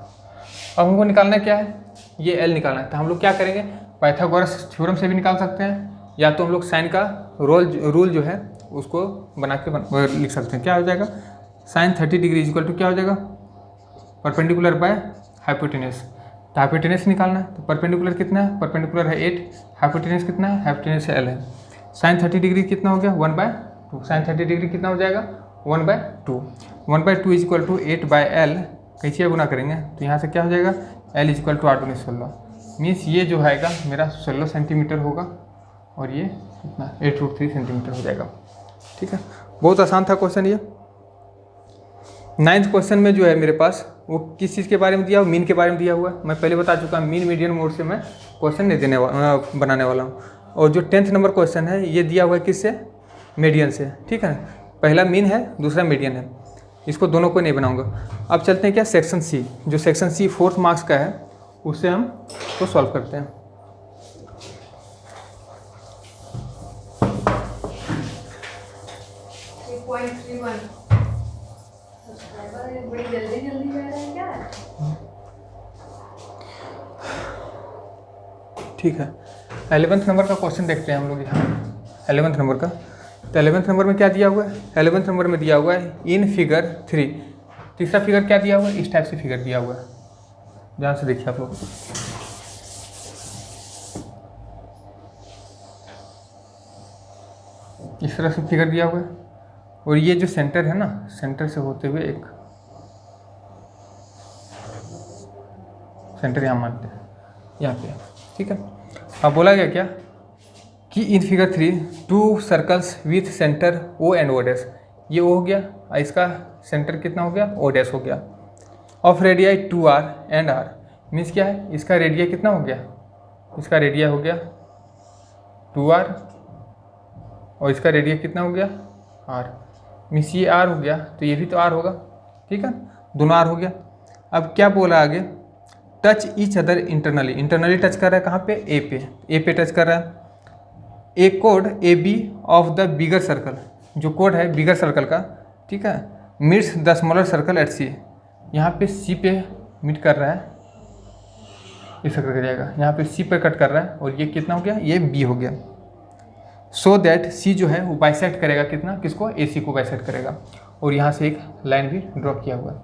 अब हमको निकालना क्या है, ये L निकालना है। तो हम लोग क्या करेंगे, पाइथागोरस थ्योरम से भी निकाल सकते हैं, या तो हम लोग साइन का रूल जो है उसको बना के लिख सकते हैं। क्या हो जाएगा, sine 30 degree is equal to क्या हो जाएगा, परपेंडिकुलर बाय हाइपोटेनस। तो हाइपोटेनस निकालना है, तो परपेंडिकुलर कितना है, परपेंडिकुलर है 8, हाइपोटेनस कितना है, हाइपोटेनस है L है। साइन 30 डिग्री कितना हो गया, 1/2। साइन 30 डिग्री कितना हो जाएगा, 1/2। 1/2 इज इक्वल टू 8/L। कैसे गुना करेंगे, तो यहाँ से क्या हो जाएगा, L is equal to 8 × 16, means ये जो आएगा मेरा 16 सेंटीमीटर होगा, और ये कितना 8√3 सेंटीमीटर हो जाएगा, ठीक है। बहुत आसान था क्वेश्चन ये। 9th क्वेश्चन में जो है मेरे पास वो किस चीज़ के बारे में दिया हुआ, मीन के बारे में दिया हुआ। मैं पहले बता चुका हूँ, मीन मीडियन मोड से मैं क्वेश्चन नहीं बनाने वाला हूँ। और जो 10th नंबर क्वेश्चन है ये दिया हुआ है किससे, मीडियन से, ठीक है। पहला मीन है, दूसरा मीडियन है, इसको दोनों को नहीं बनाऊंगा। अब चलते हैं क्या, सेक्शन सी। जो सेक्शन सी 4th मार्क्स का है उससे हम तो सॉल्व करते हैं। 51 सब्सक्राइबर बड़ी जल्दी जल्दी जा रहे हैं क्या? ठीक है, 11th नंबर का क्वेश्चन देखते हैं हम लोग यहाँ। 11th नंबर का, तो 11th नंबर में क्या दिया हुआ है? 11th नंबर में दिया हुआ है इन फिगर 3। तीसरा फिगर क्या दिया हुआ है? इस टाइप से फिगर दिया हुआ है, ध्यान से देखिए आप लोग। इस तरह से फिगर दिया हुआ है, और ये जो सेंटर है ना, सेंटर से होते हुए एक सेंटर यहाँ मानते हैं, यहाँ पे, ठीक है। अब बोला गया क्या कि in figure 3 2 circles with centre O and O dash, ये ओ हो गया, इसका सेंटर कितना हो गया? ओ डैश हो गया। Of radii 2r and r, means क्या है? इसका रेडिया कितना हो गया? इसका रेडिया हो गया 2r, और इसका रेडिया कितना हो गया? r, मीन्स ये r हो गया, तो ये भी तो r होगा, ठीक है, दोनों r हो गया। अब क्या बोला आगे? Touch each other internally, internally touch कर रहा है कहाँ पे? ए पे टच कर रहा है। ए कोड A B of the bigger circle, जो कोड है बिगर सर्कल का, ठीक है, meets the smaller circle at C, यहाँ पे सी पे मीट कर रहा है, इस सर्कल का जाएगा, यहाँ पे सी पे कट कर रहा है, और ये कितना हो गया? ये बी हो गया। सो दैट सी जो है वो बाइसेक्ट करेगा कितना? किसको? ए सी को बाइसेक्ट करेगा, और यहाँ से एक लाइन भी ड्रॉ किया हुआ है।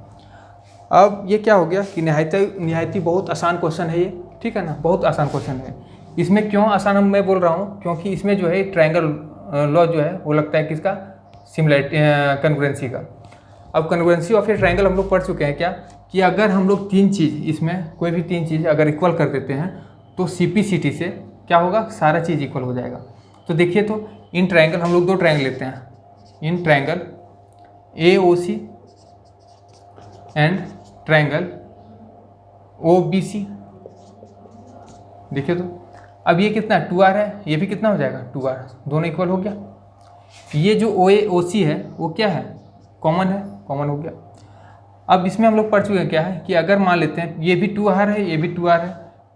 अब ये क्या हो गया कि निहायती बहुत आसान क्वेश्चन है ये, ठीक है ना, बहुत आसान क्वेश्चन है। इसमें क्यों आसान मैं बोल रहा हूँ? क्योंकि इसमें जो है ट्रायंगल लॉ जो है वो लगता है किसका? सिमिलैरिटी, कन्ग्रुएंसी का। अब कन्ग्रुएंसी ऑफ ए ट्रायंगल हम लोग पढ़ चुके हैं क्या, कि अगर हम लोग 3 चीज़, इसमें कोई भी 3 चीज़ अगर इक्वल कर देते हैं तो CP/CT से क्या होगा? सारा चीज़ इक्वल हो जाएगा। तो देखिए, तो इन ट्रायंगल हम लोग 2 ट्रायंगल लेते हैं, in triangle AOC and triangle OBC। देखिए, तो अब ये कितना 2r है, ये भी कितना हो जाएगा? 2r, दोनों इक्वल हो गया। ये जो OC है वो क्या है? कॉमन है, कॉमन हो गया। अब इसमें हम लोग पढ़ चुके हैं क्या है कि अगर मान लेते हैं ये भी 2r है, ये भी 2r है,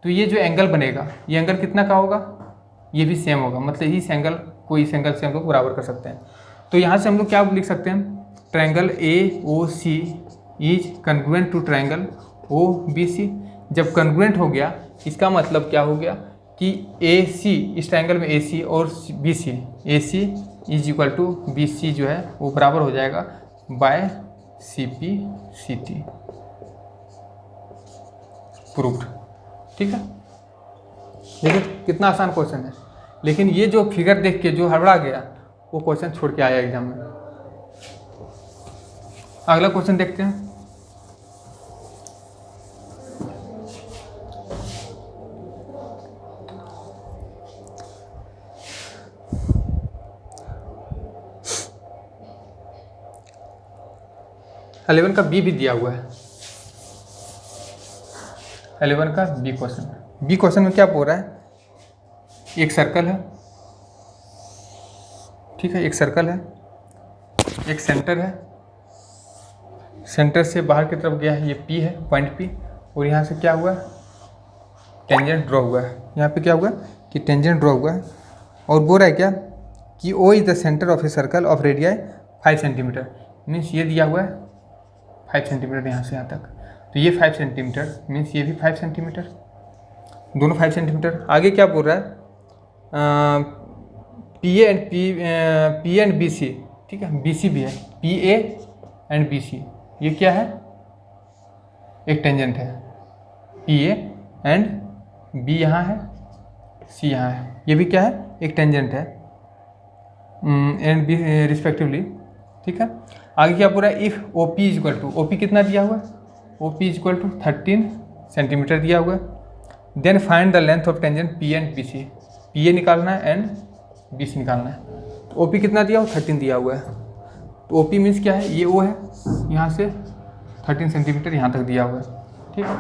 तो ये जो एंगल बनेगा, ये एंगल कितना का होगा? ये भी सेम होगा, मतलब इस एंगल को इस एंगल से हम लोग बराबर कर सकते हैं। तो यहाँ से हम लोग क्या लिख सकते हैं? Triangle AOC is congruent to triangle OBC। जब कन्ग्रुएंट हो गया, इसका मतलब क्या हो गया कि AC, इस ट्रायंगल में AC और BC, AC is equal to BC जो है वो बराबर हो जाएगा बाय CP/CT। प्रूव्ड, ठीक है। देखिए कितना आसान क्वेश्चन है, लेकिन ये जो फिगर देख के जो हड़बड़ा गया वो क्वेश्चन छोड़ के आया एग्जाम में। अगला क्वेश्चन देखते हैं। एलेवन का बी भी दिया हुआ है, 11 का बी क्वेश्चन। बी क्वेश्चन में क्या बोल रहा है? एक सर्कल है, ठीक है, एक सर्कल है, एक सेंटर है, सेंटर से बाहर की तरफ गया है, ये P है, पॉइंट P, और यहाँ से क्या हुआ? टेंजेंट ड्रॉ हुआ है। यहाँ पे क्या हुआ कि टेंजेंट ड्रॉ हुआ है, और बोल रहा है क्या कि O is the centre of a circle of radii 5 centimetre. Means ये दिया हुआ है 5 सेंटीमीटर यहाँ से यहाँ तक, तो ये 5 सेंटीमीटर, मीन्स ये भी 5 सेंटीमीटर, दोनों 5 सेंटीमीटर। आगे क्या बोल रहा है? P एंड BC, ठीक है, BC भी है, PA एंड BC, ये क्या है? एक टेंजेंट है, PA एंड B यहाँ है, C यहाँ है, ये भी क्या है? एक टेंजेंट है, एंड B रिस्पेक्टिवली, ठीक है। आगे क्या पूरा? If OP is equal to, OP कितना दिया हुआ है? OP is equal to 13 centimetre दिया हुआ है। Then find the length of tangent P and BC, PA निकालना है एंड BC निकालना है। तो OP कितना दिया हुआ? 13 दिया हुआ है, तो OP मीन्स क्या है? ये O है, यहाँ से 13 सेंटीमीटर यहाँ तक दिया हुआ है, ठीक है।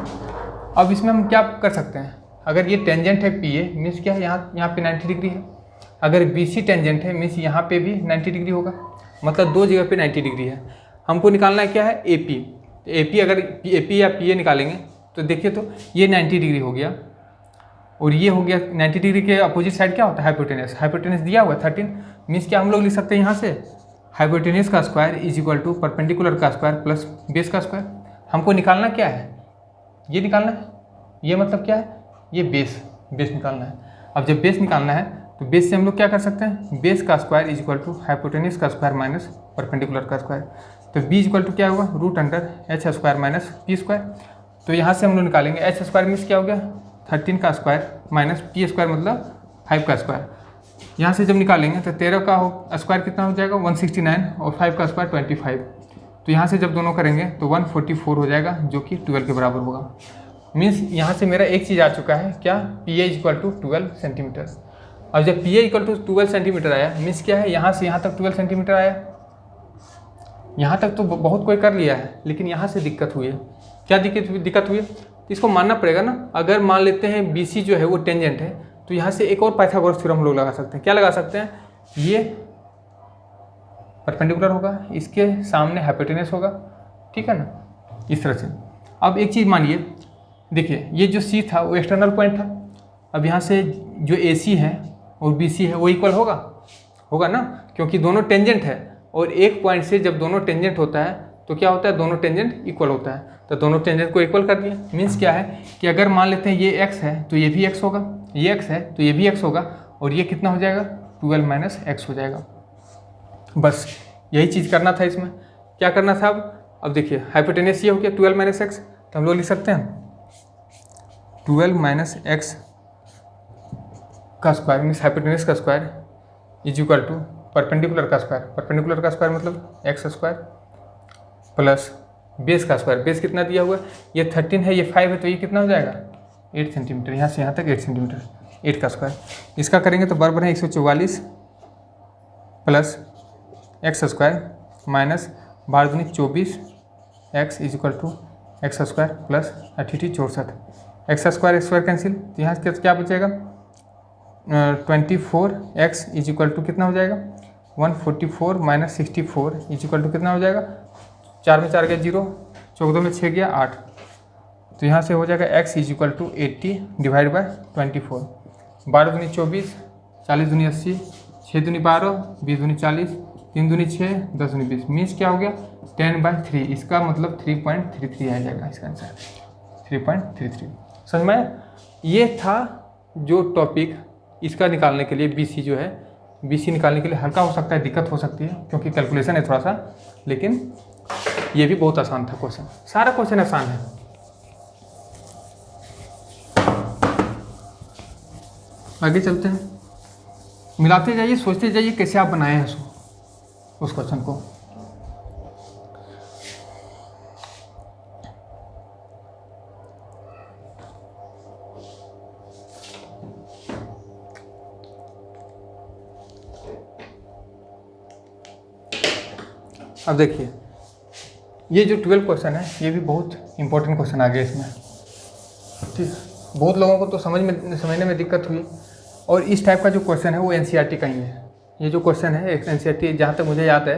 अब इसमें हम क्या कर सकते हैं? अगर ये टेंजेंट है PA, मीन्स क्या है? यहाँ पे 90 डिग्री है। अगर BC टेंजेंट है, मीन्स यहाँ पे भी 90 डिग्री होगा, मतलब 2 जगह पे 90 डिग्री है। हमको निकालना है क्या है? AP। AP अगर AP या PA निकालेंगे तो देखिए, तो ये 90 डिग्री हो गया, और ये हो गया 90 डिग्री के अपोजिट साइड क्या होता है? हाइपोटेनस। हाइपोटेनस दिया हुआ है 13, मीन्स क्या हम लोग लिख सकते हैं यहाँ से हाइपोटेन्यूज का square is equal to perpendicular का स्क्वायर प्लस बेस का स्क्वायर। हमको निकालना क्या है, ये निकालना है, ये मतलब क्या है, ये बेस निकालना है। अब जब बेस निकालना है तो बेस से हम लोग क्या कर सकते हैं, बेस का square is equal to hypotenuse का स्क्वायर माइनस परपेंडिकुलर का स्क्वायर। तो बी इज इक्वल टू क्या होगा, root under h square minus p square. तो यहाँ से हम लोग निकालेंगे एच स्क्वायर मीन्स क्या हो गया 13 का स्क्वायर माइनस पी स्क्वायर मतलब 5 का स्क्वायर। यहाँ से जब निकालेंगे तो 13 का स्क्वायर कितना हो जाएगा 169 और 5 का स्क्वायर 25। तो यहाँ से जब दोनों करेंगे तो 144 हो जाएगा जो कि 12 के बराबर होगा। मीन्स यहाँ से मेरा एक चीज़ आ चुका है क्या, P A equal to 12 centimetre. और जब P A equal to 12 centimetre आया मीन्स क्या है, यहाँ से यहाँ तक 12 सेंटीमीटर आया। यहाँ तक तो बहुत कोई कर लिया है, लेकिन यहाँ से दिक्कत हुई है। क्या दिक्कत हुई है, तो इसको मानना पड़ेगा ना। अगर मान लेते हैं बी सी जो है वो टेंजेंट है, तो यहाँ से एक और पाइथागोरस थ्योरम हम लोग लगा सकते हैं। क्या लगा सकते हैं, ये परपेंडिकुलर होगा, इसके सामने हाइपोटेन्यूज होगा, ठीक है ना, इस तरह से। अब एक चीज़ मानिए, देखिए ये जो सी था वो एक्सटर्नल पॉइंट था। अब यहाँ से जो ए सी है और बी सी है वो इक्वल होगा ना, क्योंकि दोनों टेंजेंट है। और एक पॉइंट से जब दोनों टेंजेंट होता है तो क्या होता है, दोनों टेंजेंट इक्वल होता है। तो दोनों टेंजेंट को इक्वल कर दिया। मीन्स क्या है कि अगर मान लेते हैं ये x है तो ये भी x होगा, ये x है तो ये भी x होगा, और ये कितना हो जाएगा 12 माइनस एक्स हो जाएगा। बस यही चीज़ करना था इसमें। क्या करना था अब देखिए हाइपोटेन्यूज ये हो गया 12 माइनस एक्स, तो हम लोग लिख सकते हैं 12 माइनस एक्स का स्क्वायर मीन्स हाइपोटेन्यूज का square is equal to perpendicular का स्क्वायर। परपेंडिकुलर का स्क्वायर मतलब एक्स स्क्वायर प्लस बेस का स्क्वायर। बेस कितना दिया हुआ है, ये 13 है, ये 5 है, तो ये कितना हो जाएगा 8 सेंटीमीटर। यहाँ से यहाँ तक 8 सेंटीमीटर, 8 का स्क्वायर। इसका करेंगे तो बराबर है 144 प्लस एक्स स्क्वायर माइनस 12 दूनी 24 x is equal to x square plus 38 64। X square cancel, तो यहाँ क्या बचेगा 24 एक्स इज इक्वल टू कितना हो जाएगा 144 माइनस 64 इज इक्वल टू कितना हो जाएगा, 4 में 4 गया 0, 14 में 6 गया 8। तो यहाँ से हो जाएगा x is equal to 80 divide by 24। 12 दूनी 24, 40 दूनी 80, 6 दूनी 12, 20 दूनी 40, 3 दूनी 6, 10 दूनी 20। मीन्स क्या हो गया 10/3। इसका मतलब 3.33 आ जाएगा इसका आंसर, 3.33। समझ में? ये था जो टॉपिक इसका निकालने के लिए BC जो है, BC निकालने के लिए हल्का हो सकता है, दिक्कत हो सकती है क्योंकि कैलकुलेशन है थोड़ा सा, लेकिन ये भी बहुत आसान था क्वेश्चन। सारा क्वेश्चन आसान है। आगे चलते हैं, मिलाते जाइए, सोचते जाइए कैसे आप बनाए हैं उस क्वेश्चन को। अब देखिए ये जो 12 क्वेश्चन है ये भी बहुत इंपॉर्टेंट क्वेश्चन आ गया इसमें, ठीक। बहुत लोगों को तो समझने में दिक्कत हुई, और इस टाइप का जो क्वेश्चन है वो NCERT का ही है। ये जो क्वेश्चन है NCERT, जहाँ तक मुझे याद है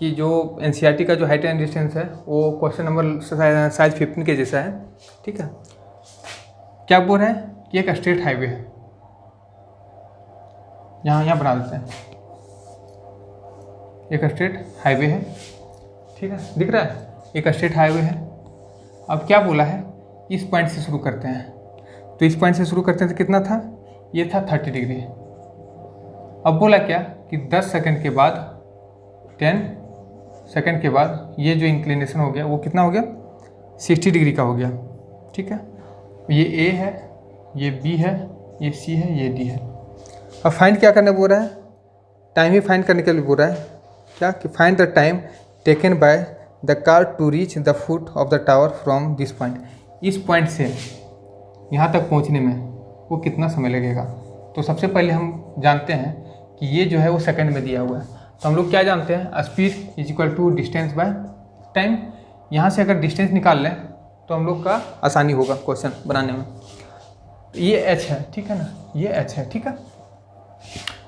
कि जो NCERT का जो हाइट एंड डिस्टेंस है वो क्वेश्चन नंबर शायद 15 के जैसा है, ठीक है। क्या बोल रहे हैं कि एक स्ट्रेट हाईवे है, यहाँ बना देते हैं, एक स्ट्रेट हाईवे है, ठीक है, दिख रहा है, एक स्ट्रेट हाईवे है। अब क्या बोला है, इस पॉइंट से शुरू करते हैं, तो इस पॉइंट से शुरू करते हैं तो कितना था, ये था 30 डिग्री। अब बोला क्या कि 10 सेकंड के बाद 10 सेकंड के बाद ये जो इंक्लिनेशन हो गया वो कितना हो गया 60 डिग्री का हो गया, ठीक है। ये A है, ये B है, ये C है, ये D है। अब फाइंड क्या करने बोल रहा है, टाइम ही फाइंड करने के लिए बोल रहा है। क्या कि find the time taken by the car to reach the foot of the tower from this point. इस पॉइंट से यहाँ तक पहुँचने में वो कितना समय लगेगा। तो सबसे पहले हम जानते हैं कि ये जो है वो सेकंड में दिया हुआ है, तो हम लोग क्या जानते हैं, speed is equal to distance by time. यहाँ से अगर डिस्टेंस निकाल लें तो हम लोग का आसानी होगा क्वेश्चन बनाने में। ये h है, ठीक है ना, ये h है, ठीक है।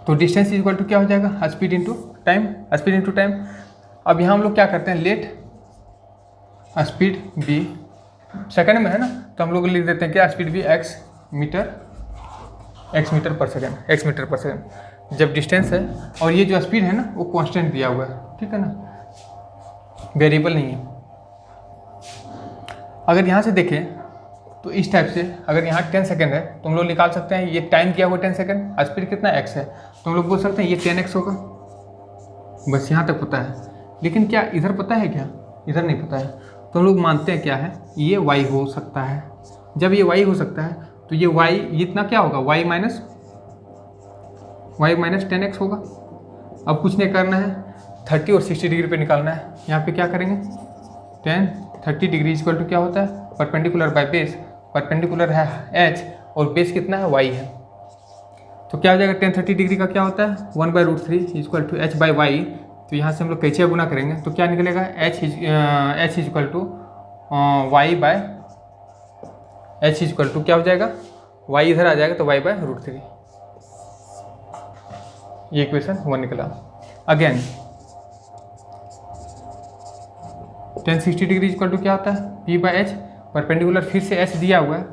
तो डिस्टेंस इज इक्वल टू क्या हो जाएगा, speed into time, speed into time. अब यहाँ हम लोग क्या करते हैं, लेट स्पीड b सेकंड में है ना, तो हम लोग लिख देते हैं क्या, स्पीड b x मीटर पर सेकंड, x मीटर पर सेकंड। जब डिस्टेंस है और ये जो स्पीड है ना वो कांस्टेंट दिया हुआ है, ठीक है ना, वेरिएबल नहीं है। अगर यहाँ से देखें तो इस टाइप से, अगर यहाँ 10 सेकंड है तो हम लोग निकाल सकते हैं ये टाइम किया हुआ 10 सेकंड, स्पीड कितना x है, तो हम लोग बोल सकते हैं ये 10x होगा। बस यहाँ तक पता है, लेकिन क्या इधर पता है क्या? इधर नहीं पता है। तो हम लोग मानते हैं क्या है, ये y हो सकता है। जब ये y हो सकता है तो ये y इतना क्या होगा, y माइनस 10x होगा। अब कुछ नहीं करना है, 30 और 60 डिग्री पे निकालना है। यहाँ पे क्या करेंगे, 30 डिग्री इक्वल टू क्या होता है, परपेंडिकुलर बाय बेस। परपेंडिकुलर है h और बेस कितना है, y है। तो क्या हो जाएगा, 10-30 डिग्री का क्या होता है, 1/√3 equal to h by y. तो यहाँ से हम लोग कैसे गुना करेंगे तो क्या निकलेगा, h equal to y by h equal to क्या हो जाएगा, y इधर आ जाएगा तो y/√3। ये इक्वेशन 1 निकला। अगेन 10-60 डिग्री इक्वल टू क्या होता है, p/h। परपेंडिकुलर फिर से h दिया हुआ है,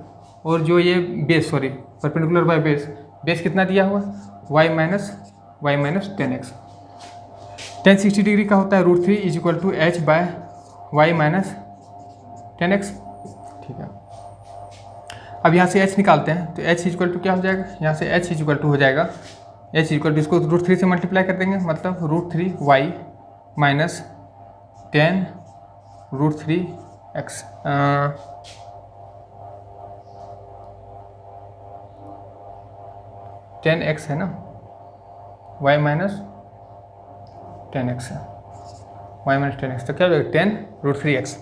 और जो ये base, sorry perpendicular by base कितना दिया हुआ है, y माइनस 10x। 10-60 डिग्री का होता है √3 is equal to h by y minus 10x। ठीक है, अब यहाँ से h निकालते हैं तो h इक्वल टू क्या हो जाएगा, यहाँ से h इक्वल टू हो जाएगा, h इक्वल टू इसको √3 से मल्टीप्लाई कर देंगे, मतलब √3y माइनस 10√3x। 10x है ना, y माइनस 10x है, y माइनस 10x, तो क्या हो जाएगा 10√3x।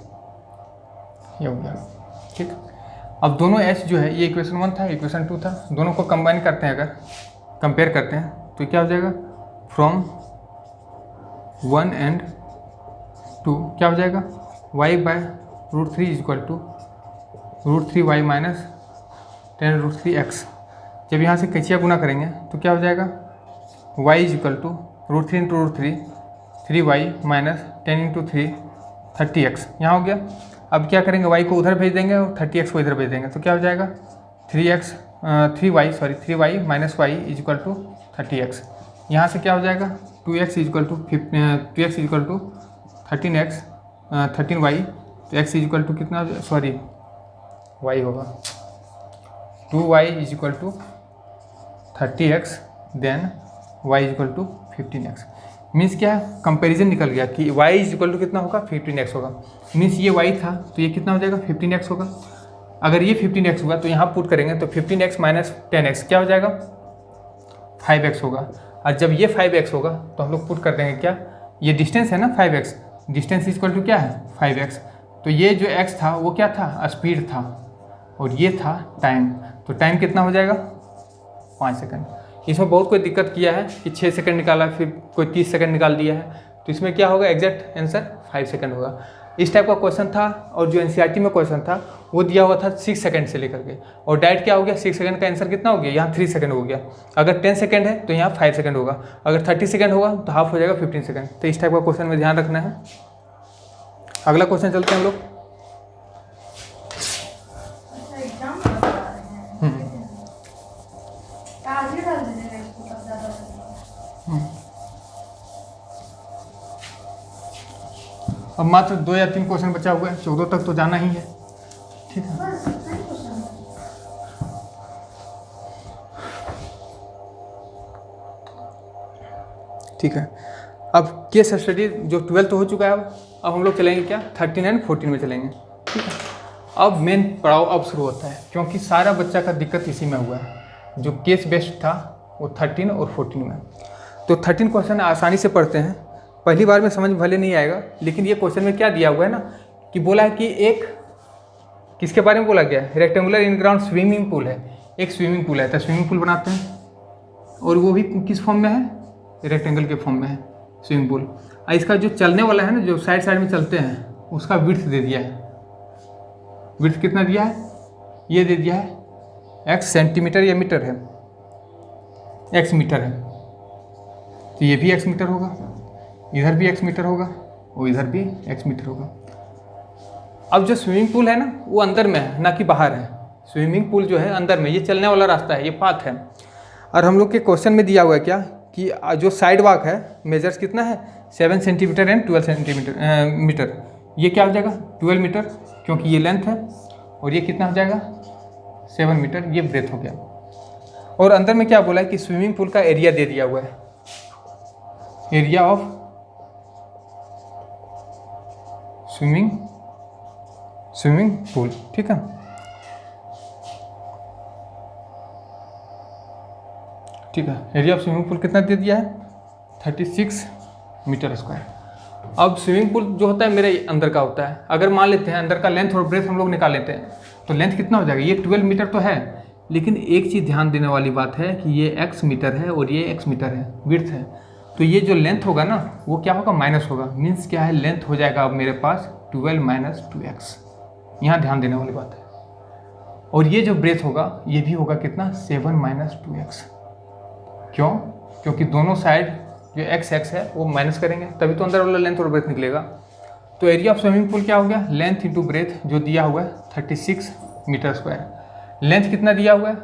ये हो गया। ठीक, अब दोनों h जो है, ये इक्वेशन 1 था, इक्वेशन 2 था, दोनों को कंबाइन करते हैं, अगर कंपेयर करते हैं तो क्या हो जाएगा, फ्रॉम 1 एंड 2 क्या हो जाएगा, y/√3 is equal to √3y minus 10√3x। जब यहाँ से कैचिया गुना करेंगे तो क्या हो जाएगा, y is equal to √3 into √3 3y minus 10 into 3 30x। यहाँ हो गया। अब क्या करेंगे, y को उधर भेज देंगे और 30x को इधर भेज देंगे, तो क्या हो जाएगा 3y minus y is equal to 30x। यहाँ से क्या हो जाएगा 2x is equal to 13y, तो x इज इक्वल टू कितना, सॉरी y होगा 2y is equal to 30x, then y is equal to 15x। Means क्या है, कंपैरिजन निकल गया कि y इज इक्वल टू कितना होगा, 15x होगा। मीन्स ये y था तो ये कितना हो जाएगा, 15x होगा। अगर ये 15x हुआ तो यहाँ पुट करेंगे तो 15x माइनस 10x क्या हो जाएगा, 5x होगा। और जब ये 5x होगा तो हम लोग पुट कर देंगे क्या, ये डिस्टेंस है ना 5x, डिस्टेंस इक्वल टू क्या है 5x। तो ये जो x था वो क्या था, स्पीड था, और ये था टाइम। तो टाइम कितना हो जाएगा, 5 सेकंड। इसमें बहुत कोई दिक्कत किया है कि 6 सेकंड निकाला, फिर कोई 30 सेकंड निकाल दिया है, तो इसमें क्या होगा, एग्जैक्ट आंसर 5 सेकंड होगा। इस टाइप का क्वेश्चन था, और जो एनसीईआरटी में क्वेश्चन था वो दिया हुआ था 6 सेकंड से लेकर के, और डायरेक्ट क्या हो गया, 6 सेकंड का आंसर कितना हो गया, यहाँ 3 सेकंड हो गया। अगर 10 सेकंड है तो यहाँ 5 सेकंड होगा, अगर 30 सेकंड होगा तो हाफ हो जाएगा 15 सेकंड। तो इस टाइप का क्वेश्चन में ध्यान रखना है। अगला क्वेश्चन चलते हैं हम लोग। अब मात्र 2 या 3 क्वेश्चन बचा हुआ है, 14 तक तो जाना ही है। ठीक है, ठीक है। अब केस स्टडी जो 12 हो चुका है, अब हम लोग चलेंगे क्या, 13 एंड 14 में चलेंगे। ठीक है, अब मेन पड़ाव अब शुरू होता है, क्योंकि सारा बच्चा का दिक्कत इसी में हुआ है। जो केस बेस्ड था वो 13 और 14 में। तो 13 क्वेश्चन आसानी से पढ़ते हैं, पहली बार में समझ भले नहीं आएगा, लेकिन ये क्वेश्चन में क्या दिया हुआ है ना, कि बोला है कि एक किसके बारे में बोला गया है, rectangular in ground swimming pool है। एक स्विमिंग पूल है, तो स्विमिंग पूल बनाते हैं, और वो भी किस फॉर्म में है, रेक्टेंगल के फॉर्म में है स्विमिंग पूल। और इसका जो चलने वाला है ना, जो साइड साइड में चलते हैं, उसका विड्थ दे दिया है। विड्थ कितना दिया है, ये दे दिया है x सेंटीमीटर या मीटर है, x मीटर है, तो ये भी x मीटर होगा, इधर भी x मीटर होगा, और इधर भी x मीटर होगा। अब जो स्विमिंग पूल है ना, वो अंदर में है, ना कि बाहर है। स्विमिंग पूल जो है अंदर में, ये चलने वाला रास्ता है, ये पाथ है। और हम लोग के क्वेश्चन में दिया हुआ है क्या, कि जो साइड वॉक है, मेजर्स कितना है 7 सेंटीमीटर एंड 12 सेंटीमीटर मीटर। ये क्या हो जाएगा 12 मीटर, क्योंकि ये लेंथ है, और ये कितना हो जाएगा 7 मीटर, ये ब्रेथ हो गया। और अंदर में क्या बोला है कि स्विमिंग पूल का एरिया दे दिया हुआ है, एरिया ऑफ स्विमिंग पूल, ठीक है। ठीक है, एरिया ऑफ स्विमिंग पूल कितना दे दिया है 36 मीटर स्क्वायर। अब स्विमिंग पूल जो होता है मेरे अंदर का होता है, अगर मान लेते हैं अंदर का लेंथ और ब्रेथ हम लोग निकाल लेते हैं तो लेंथ कितना हो जाएगा, ये 12 मीटर तो है, लेकिन एक चीज़ ध्यान देने वाली बात है कि ये x मीटर है और ये x मीटर है, विड्थ है, तो ये जो लेंथ होगा ना वो क्या होगा माइनस होगा, मीन्स क्या है लेंथ हो जाएगा अब मेरे पास 12 माइनस 2x, यहाँ ध्यान देने वाली बात है। और ये जो ब्रेथ होगा ये भी होगा कितना 7 माइनस 2x, क्यों, क्योंकि दोनों साइड जो x है वो माइनस करेंगे तभी तो अंदर वाला लेंथ और ब्रेथ निकलेगा। तो एरिया ऑफ स्विमिंग पूल क्या हो गया, लेंथ इंटू ब्रेथ जो दिया हुआ है 36 मीटर स्क्वायर। लेंथ कितना दिया हुआ है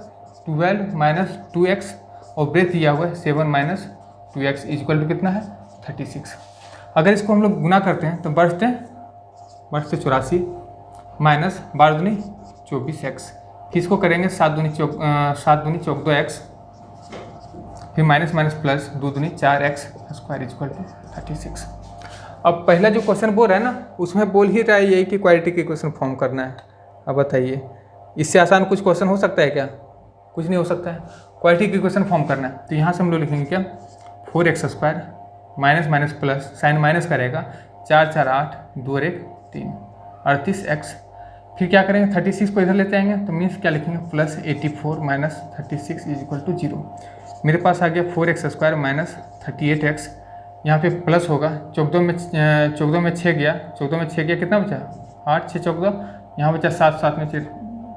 12 माइनस 2x और ब्रेथ दिया हुआ है 7 माइनस 2x इक्वल टू कितना है 36। अगर इसको हम लोग गुना करते हैं तो बढ़ते 84 माइनस 12 दूनी 24x, फिर इसको करेंगे 7 दूनी 14x, फिर माइनस माइनस प्लस 2 दूनी 4x स्क्वायर इक्वल टू 36। अब पहला जो क्वेश्चन बोल रहा है ना उसमें बोल ही रहा है यही कि क्वाड्रेटिक इक्वेशन फॉर्म करना है। अब बताइए इससे आसान कुछ क्वेश्चन हो सकता है क्या, कुछ नहीं हो सकता है, क्वाड्रेटिक इक्वेशन फॉर्म करना है। तो यहाँ से हम लोग लिखेंगे क्या 4x square minus minus plus sign minus करेगा 4 4 8 2 और 1 3 38x, फिर क्या करेंगे 36 को इधर लेते आएंगे तो मीन्स क्या लिखेंगे plus 84 minus 36 is equal to 0। मेरे पास आ गया 4x स्क्वायर माइनस 38x, यहाँ पे प्लस होगा 14 में 6 गया, 14 में 6 गया कितना बचा 8 6 14, यहाँ बचा 7 7 में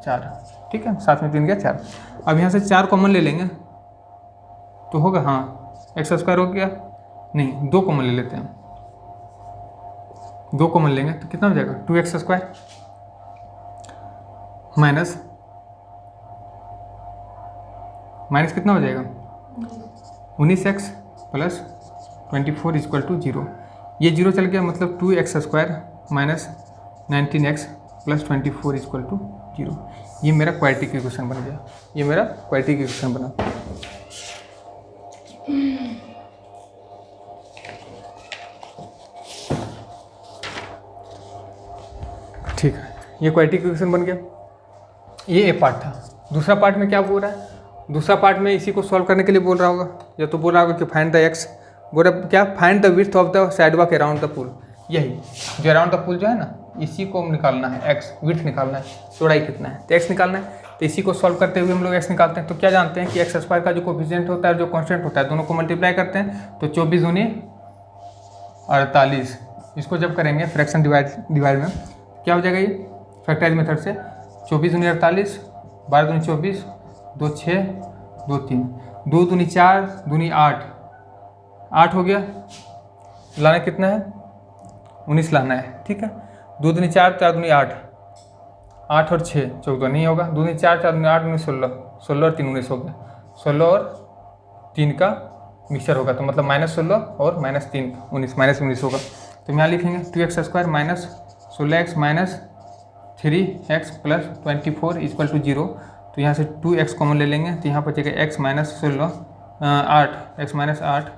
4, ठीक है 7 में 3 गया 4। अब यहाँ से 4 कॉमन ले लेंगे तो होगा हाँ x स्क्वायर हो गया, नहीं 2 कॉमन ले लेते हैं, 2 कॉमन लेंगे तो कितना हो जाएगा 2x स्क्वायर माइनस कितना हो जाएगा 19x प्लस 24 इक्वल टू 0। ये 0 चल गया मतलब 2x square minus 19x plus 24 equal to 0। ये मेरा क्वाड्रेटिक इक्वेशन बन गया, ये मेरा क्वाड्रेटिक इक्वेशन बना। ठीक है, ये क्वाड्रेटिक इक्वेशन बन गया। ये ए पार्ट था। दूसरा पार्ट में क्या बोल रहा है, दूसरा पार्ट में इसी को सॉल्व करने के लिए बोल रहा होगा, या तो बोल रहा होगा कि फाइंड द एक्स, बोल रहा क्या find the width of the sidewalk around the pool. यही जो अराउंड द पूल जो है ना इसी को निकालना है, एक्स विड्थ निकालना है, चौड़ाई कितना है तो एक्स निकालना है। तो इसी को सॉल्व करते हुए हम लोग एक्स निकालते हैं। तो क्या जानते हैं कि एक्स स्क्वायर का जो कोफिशिएंट होता है जो कांस्टेंट होता है दोनों को मल्टीप्लाई करते हैं तो 24 दूनी 48। इसको जब करेंगे फ्रैक्शन डिवाइड में क्या हो जाएगा, ये फैक्टराइज मेथड से 24 दूनी 48, 12 दूनी 24, 2 6 2 3, 2 दूनी 4 दूनी 8 हो गया, लाना कितना है 19 लाना है, ठीक है। 2 दूनी 4 4 दूनी 8 और 6 14 नहीं होगा, 2 दूनी 4 4 दूनी 8 19 16 16 और 3 19 हो गया, 16 और 3 का मिक्सचर होगा तो मतलब -16 और -3 19 -19 होगा। तो यहाँ लिखेंगे 2x square minus 16x minus 3x plus 24 equal to 0। तो यहाँ से 2x कॉमन ले लेंगे तो यहाँ बचेगा x माइनस 16 8 x माइनस 8,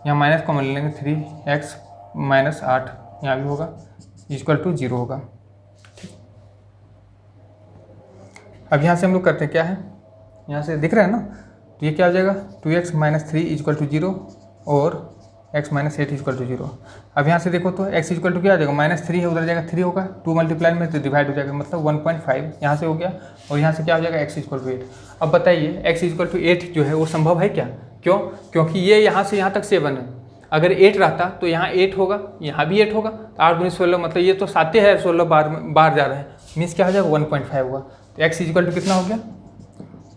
यहाँ माइनस कॉमन ले लेंगे 3x माइनस 8 यहाँ भी होगा इक्वल टू 0 होगा, ठीक। अब यहाँ से हम लोग करते हैं क्या है, यहाँ से दिख रहा है ना, तो ये क्या हो जाएगा 2x माइनस 3 इक्वल टू 0 और x माइनस 8 इक्वल टू 0। अब यहाँ से देखो तो x इक्वल टू क्या आ जाएगा -3 है, उधर जाएगा 3 होगा, 2 मल्टीप्लाई में तो डिवाइड हो जाएगा मतलब 1.5 यहाँ से हो गया, और यहाँ से क्या हो जाएगा x इक्वल टू 8। अब बताइए x इक्वल टू 8 जो है वो संभव है क्या, क्यों, क्योंकि ये यहाँ से यहाँ तक 7 है, अगर 8 रहता तो यहाँ 8 होगा, यहाँ भी 8 होगा, तो 8 दूनी 16 मतलब ये तो 7 है, 16 बाहर जा रहा है, मीन्स क्या हो जाएगा 1.5 होगा। तो x इक्वल टू कितना हो गया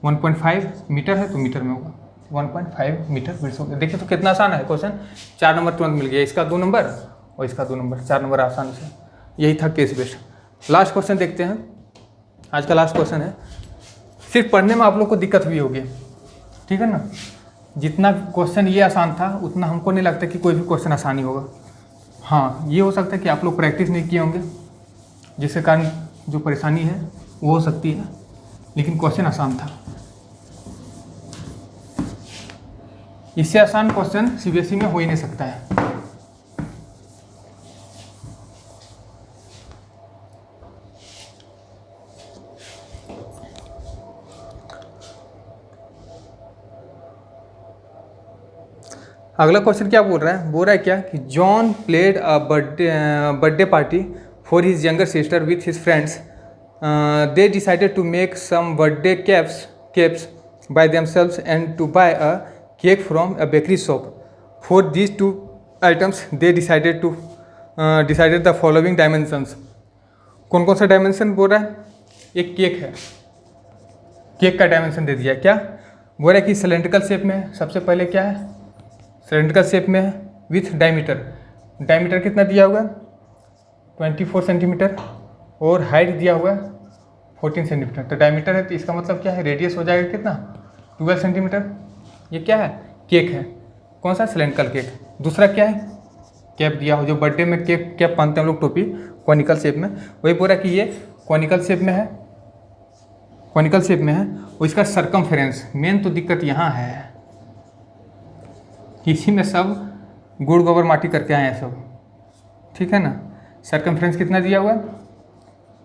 1.5 मीटर है तो मीटर में होगा 1.5 मीटर विड्थ हो गया। देखिए तो कितना आसान है क्वेश्चन, 4 नंबर तुरंत मिल गया, इसका 2 नंबर और इसका 2 नंबर, 4 नंबर आसान से। यही था केस बेस्ड। लास्ट क्वेश्चन देखते हैं, आज का लास्ट क्वेश्चन है। सिर्फ पढ़ने में आप लोग को दिक्कत भी होगी, ठीक है ना, जितना क्वेश्चन ये आसान था उतना हमको नहीं लगता कि कोई भी क्वेश्चन आसानी होगा। हाँ, ये हो सकता है कि आप लोग प्रैक्टिस नहीं किए होंगे, जिसके कारण जो परेशानी है वो हो सकती है, लेकिन क्वेश्चन आसान था। इससे आसान क्वेश्चन सीबीएसई में हो ही नहीं सकता है। अगला क्वेश्चन क्या बोल रहा है? बोल रहा है क्या कि John played a birthday party for his younger sister with his friends. They decided to make some birthday caps by themselves and to buy a cake from a bakery shop. For these two items they decided the following dimensions. कौन कौन सा dimension बोल रहा है? एक cake है, cake का dimension दे दिया। क्या बोल रहा है कि सिलेंड्रिकल शेप में है। सबसे पहले क्या है? सिलेंड्रिकल शेप में है विथ डायमीटर। डायमीटर कितना दिया हुआ है? 24 सेंटीमीटर और हाइट दिया हुआ है 14 सेंटीमीटर। तो डायमीटर है तो इसका मतलब क्या है? रेडियस हो जाएगा कितना? 12 सेंटीमीटर। ये क्या है? केक है। कौन सा? Cylindrical cake. दूसरा क्या है? कैप दिया हो, जो बर्थडे में कैप पहनते हैं हम लोग, टोपी, कॉनिकल शेप में। वही बोल रहा है कि ये कॉनिकल शेप में है, कॉनिकल शेप में है। और इसका सरकमफेरेंस, मेन तो दिक्कत यहाँ है, इसी में सब गुड़ गोबर माटी करके आए हैं सब, ठीक है ना। सरकमफ्रेंस कितना दिया हुआ है?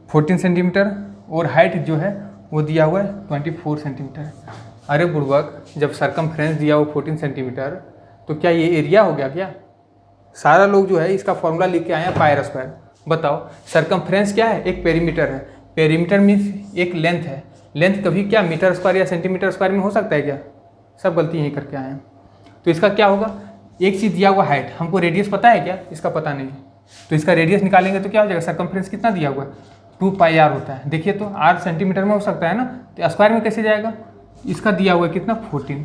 14 सेंटीमीटर और हाइट जो है वो दिया हुआ है 24 सेंटीमीटर। अरे बुड़बक, जब सरकमफ्रेंस दिया हुआ 14 सेंटीमीटर तो क्या ये एरिया हो गया क्या? सारा लोग जो है इसका फॉर्मूला लिख के आए हैं पाई आर स्क्वायर। बताओ सरकमफ्रेंस क्या है? एक पेरीमीटर है। पेरीमीटर मीन्स एक लेंथ है। लेंथ कभी क्या मीटर स्क्वायर या सेंटीमीटर स्क्वायर में हो सकता है क्या? सब गलती यहीं करके आए हैं। तो इसका क्या होगा? एक चीज़ दिया हुआ हाइट, हमको रेडियस पता है क्या? इसका पता नहीं है। तो इसका रेडियस निकालेंगे तो क्या हो जाएगा? सरकमफ्रेंस कितना दिया हुआ है? 2 पाई आर होता है। देखिए तो आर सेंटीमीटर में हो सकता है ना, तो स्क्वायर में कैसे जाएगा? इसका दिया हुआ है कितना? 14।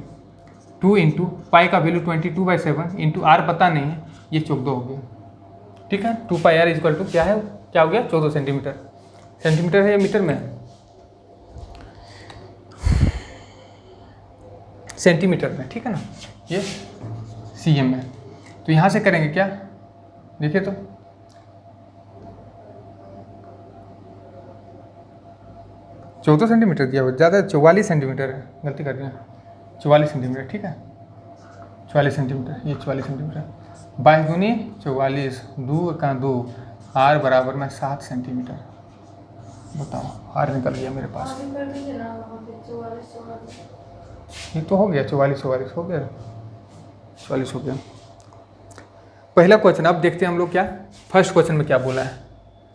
2 इंटू पाई का वैल्यू 22/7 इंटू आर पता नहीं है, ये 14 हो गया, ठीक है। 2 पाई आर इक्वल टू क्या है? क्या हो गया? 14 सेंटीमीटर। सेंटीमीटर है या मीटर में है? सेंटीमीटर में, ठीक है ना। ये सीएम में। तो यहाँ से करेंगे क्या? देखिए तो 14 सेंटीमीटर दिया हुआ, ज़्यादा 44 सेंटीमीटर है, गलती कर दिया, 44 सेंटीमीटर, ठीक है। 44 सेंटीमीटर, ये 44 सेंटीमीटर। 22 दूनी 44, 2 का 2, आर बराबर में 7 सेंटीमीटर। बताओ, आर निकल गया मेरे पास। ये तो हो गया 44 हो गया, 44 हो गया। पहला क्वेश्चन। अब देखते हैं हम लोग क्या फर्स्ट क्वेश्चन में क्या बोला है।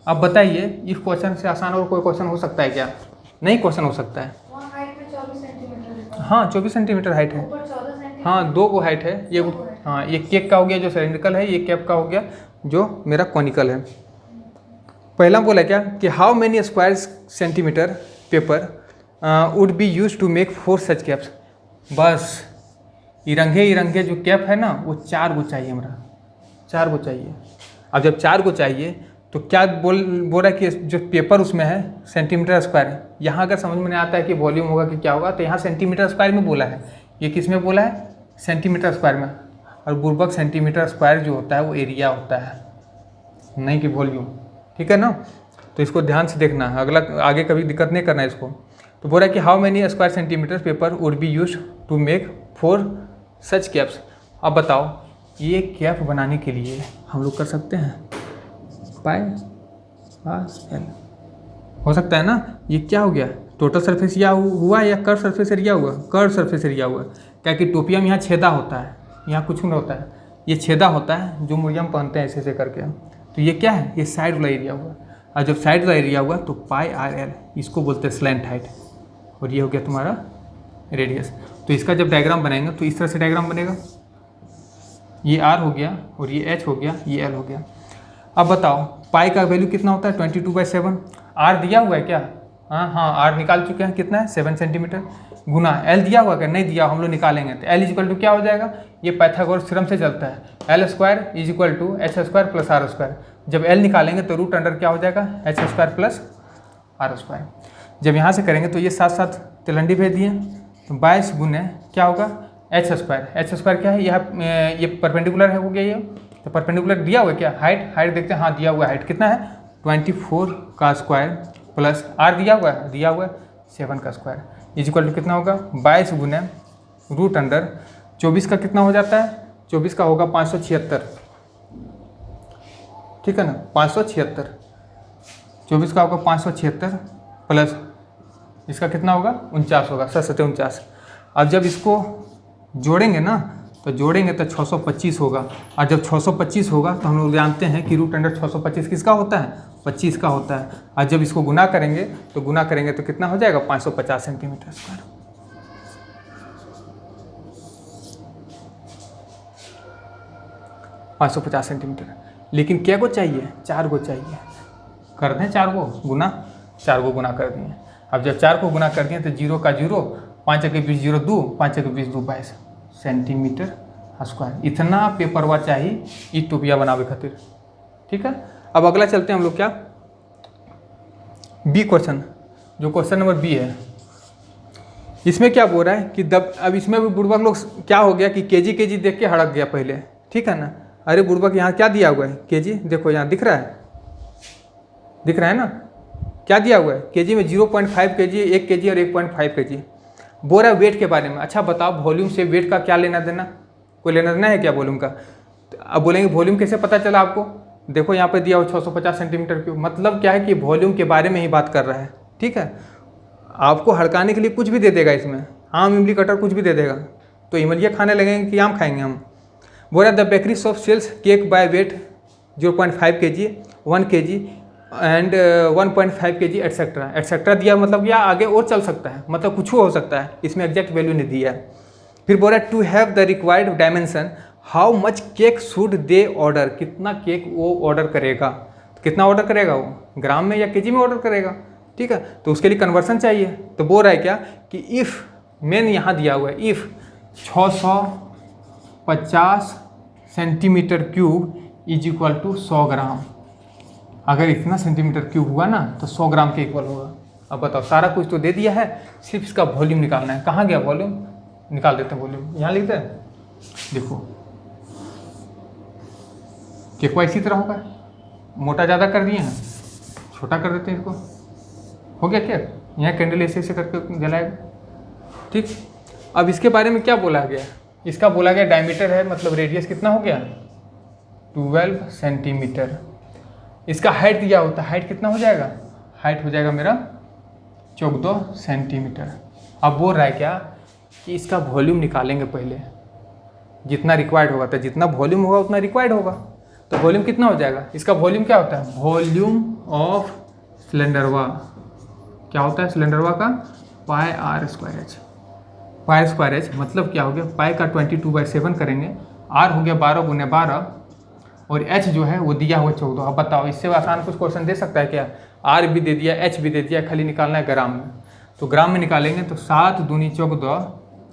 अब बताइए, इस क्वेश्चन से आसान और कोई क्वेश्चन हो सकता है क्या? नहीं क्वेश्चन हो सकता है। हाँ 24 सेंटीमीटर हाइट है। हाँ 2 को हाइट है। ये हाँ, ये केक का हो गया जो सिलेंड्रिकल है, ये कैप का हो गया जो मेरा कॉनिकल है। पहला बोला क्या कि how many square centimetre paper would be use to make 4 such caps. बस इरंगे जो कैप है ना, वो 4 गो चाहिए हमारा, 4 गो चाहिए। अब जब 4 गो चाहिए तो क्या बोल रहा है कि जो पेपर उसमें है सेंटीमीटर स्क्वायर है। यहाँ अगर समझ में नहीं आता है कि वॉल्यूम होगा कि क्या होगा, तो यहाँ सेंटीमीटर स्क्वायर में बोला है। ये किस में बोला है? सेंटीमीटर स्क्वायर में। और बुर्बक सेंटीमीटर स्क्वायर जो होता है वो एरिया होता है, नहीं कि वॉल्यूम, ठीक है ना। तो इसको ध्यान से देखना है, अगला आगे कभी दिक्कत नहीं करना है इसको। तो बोल रहा है कि how many square centimetre paper would be use to make 4 such caps. अब बताओ, ये कैप बनाने के लिए हम लोग कर सकते हैं पाई आर एल, हो सकता है ना। ये क्या हो गया? टोटल सरफेस एरिया हुआ या कर्व सरफेस एरिया हुआ? कर्व सरफेस एरिया हुआ। क्या कि टोपिया में यहाँ छेदा होता है, यहाँ कुछ नहीं होता है, ये छेदा होता है जो मुर्गियाँ पहनते हैं ऐसे ऐसे करके। तो ये क्या है? ये साइड वाला एरिया हुआ। और जब साइड वाला एरिया हुआ तो पाई आर एल, इसको बोलते हैं स्लैंट हाइट, और ये हो गया तुम्हारा रेडियस। तो इसका जब डायग्राम बनाएंगे तो इस तरह से डायग्राम बनेगा। ये आर हो गया और ये एच हो गया, ये एल हो गया। अब बताओ पाई का वैल्यू कितना होता है? 22/7। आर दिया हुआ है क्या? हाँ आर निकाल चुके हैं, कितना है? 7 सेंटीमीटर। गुना एल दिया हुआ क्या? नहीं दिया, हम लोग निकालेंगे। तो एल इक्वल टू क्या हो जाएगा? ये पाइथागोरस थ्योरम से चलता है, L square is equal to h square plus r square. जब एल निकालेंगे तो रूट अंडर क्या हो जाएगा? H square plus r square. जब यहाँ से करेंगे तो ये 7 तिलंडी भेज दिए, तो 22 गुने क्या होगा? एच स्क्वायर क्या है, ये परपेंडिकुलर है हो गया ये, तो परपेंडिकुलर दिया हुआ है क्या, हाइट देखते हैं, हाँ दिया हुआ है, हाइट कितना है 24 का स्क्वायर प्लस आर दिया हुआ है 7 का स्क्वायर इज इक्वल टू कितना होगा 22 गुने रूट अंडर 24 का कितना हो जाता है, 24 का होगा 576, ठीक है ना, 576, 24 का होगा 576 प्लस इसका कितना होगा 49 होगा, 749। अब जब इसको जोड़ेंगे ना तो जोड़ेंगे तो 625 होगा, और जब 625 होगा तो हम लोग जानते हैं कि रूट अंडर 625 किसका होता है, 25 का होता है, और जब इसको गुना करेंगे तो कितना हो जाएगा 550 सेंटीमीटर स्क्वायर। सेंटीमीटर, लेकिन क्या को चाहिए, 4 को चाहिए, कर दें 4 को गुना कर दिए। अब जब 4 को गुना कर दिए तो 0 का 0, 5 के 20 0 2, 5 के 20 2 22 सेंटीमीटर स्क्वायर। इतना पेपरवा चाहिए ई टोपिया बनावे खातिर, ठीक है। अब अगला चलते हैं हम लोग क्या, बी क्वेश्चन, जो क्वेश्चन नंबर बी है। इसमें क्या बोल रहा है कि अब इसमें भी बुड़बक लोग क्या हो गया कि केजी देख के हड़क गया पहले, ठीक है ना। अरे बुड़बक यहाँ क्या दिया हुआ है केजी, देखो यहाँ दिख रहा है ना, क्या दिया हुआ है केजी में 0.5 केजी, 1 केजी और 1.5 केजी। बोल रहा है वेट के बारे में। अच्छा बताओ वॉल्यूम से वेट का क्या लेना देना, कोई लेना देना है क्या वॉल्यूम का। अब बोलेंगे वॉल्यूम कैसे पता चला आपको, देखो यहाँ पे दिया हो 650 सेंटीमीटर क्यूब, मतलब क्या है कि वॉल्यूम के बारे में ही बात कर रहा है, ठीक है। आपको हड़काने के लिए कुछ भी दे देगा इसमें, आम इमली कटर कुछ भी दे देगा, तो इमलिया खाने लगेंगे कि आम खाएंगे हम। बोल रहा है the bakery shop sells cake by weight 0.5 kg, 1 kg and 1.5 kg etcetera दिया, मतलब या आगे और चल सकता है, मतलब कुछ हो सकता है, इसमें एग्जैक्ट वैल्यू नहीं दिया है। फिर बोल रहा है to have the required dimension how much cake should they order, कितना केक वो ऑर्डर करेगा, कितना ऑर्डर करेगा वो, ग्राम में या केजी में ऑर्डर करेगा, ठीक है। तो उसके लिए कन्वर्सन चाहिए, तो बोल रहा है क्या कि इफ़ मेन यहाँ दिया हुआ है, if 650 centimetre cube is equal to 100 gram, अगर इतना सेंटीमीटर क्यूब हुआ ना तो 100 ग्राम के इक्वल होगा। अब बताओ सारा कुछ तो दे दिया है, सिर्फ इसका वॉल्यूम निकालना है। कहाँ गया वॉल्यूम, निकाल देते हैं वॉल्यूम, यहाँ लिखते हैं, देखो केक को इसी तरह होगा, मोटा ज़्यादा कर दिए हैं, छोटा कर देते हैं इसको, हो गया केक। यहाँ कैंडल ऐसे करके जलाएगा, ठीक। अब इसके बारे में क्या बोला गया, इसका बोला गया डायमीटर है, मतलब रेडियस कितना हो गया 12 सेंटीमीटर। इसका हाइट दिया होता है, हाइट कितना हो जाएगा, हाइट हो जाएगा मेरा 14 सेंटीमीटर। अब बोल रहा है क्या कि इसका वॉल्यूम निकालेंगे पहले, जितना रिक्वायर्ड होगा, तो जितना वॉल्यूम होगा उतना रिक्वायर्ड होगा, तो वॉल्यूम कितना हो जाएगा। इसका वॉल्यूम क्या होता है, वॉल्यूम ऑफ सिलेंडरवा, क्या होता है सिलेंडरवा का, pi r square h, pi square h मतलब क्या हो गया, पाई का 22/7 करेंगे, आर हो गया 12 गुने 12 और एच जो है वो दिया हुआ 14। अब बताओ इससे आसान कुछ क्वेश्चन दे सकता है क्या, आर भी दे दिया एच भी दे दिया, खाली निकालना है ग्राम में। तो ग्राम में निकालेंगे तो 7 दूनी 14,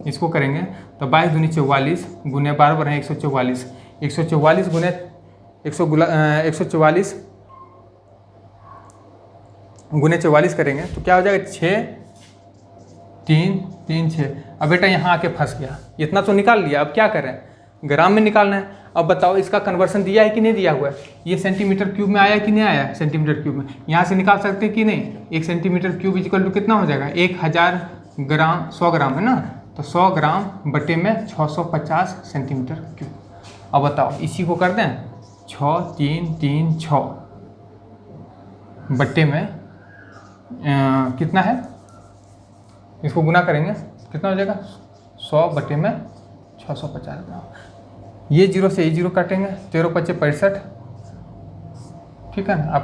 इसको करेंगे तो 22 दूनी 44 गुने 12 बने 144, 144 गुने 144 गुने 44 करेंगे तो क्या हो जाएगा 6 3 3 6। अब बेटा यहाँ आके फंस गया, इतना तो निकाल लिया, अब क्या करें, ग्राम में निकालना है। अब बताओ इसका कन्वर्सन दिया है कि नहीं दिया हुआ है, ये सेंटीमीटर क्यूब में आया कि नहीं आया, सेंटीमीटर क्यूब में यहाँ से निकाल सकते हैं कि नहीं। 1 सेंटीमीटर क्यूब इक्वल टू कितना हो जाएगा 1000 ग्राम, 100 ग्राम है ना, तो 100 ग्राम बटे में 650 सेंटीमीटर क्यूब। अब बताओ इसी को कर दें 6 3 3 6 बट्टे में कितना है, इसको गुना करेंगे कितना हो जाएगा 100 बटे में 650 ग्राम। ये 0 से ये 0 काटेंगे, 13 5 65, ठीक है ना। अब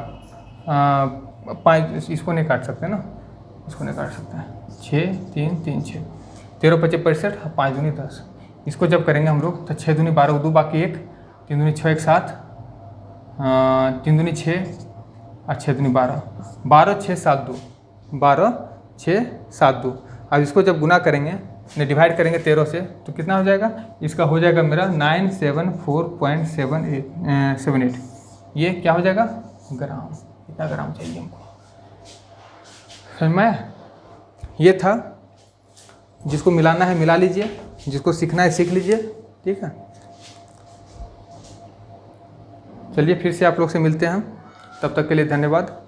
5 इसको नहीं काट सकते ना, इसको नहीं काट सकते हैं, 6 3 3 6, 13 5 65, 5 दूनी 10, इसको जब करेंगे हम लोग तो 6 दूनी 12 2 बाकी 1, 3 दूनी 6 1 7, 3 दूनी 6 और 6 दूनी 12, 12 6 7 2, 12 6 7 2। अब इसको जब गुना करेंगे ने डिवाइड करेंगे 13 से तो कितना हो जाएगा, इसका हो जाएगा मेरा 974.78। ये क्या हो जाएगा ग्राम, कितना ग्राम चाहिए हमको, समझ में। ये था जिसको मिलाना है मिला लीजिए। जिसको सीखना है सीख लीजिए, ठीक है। चलिए फिर से आप लोग से मिलते हैं हम, तब तक के लिए धन्यवाद।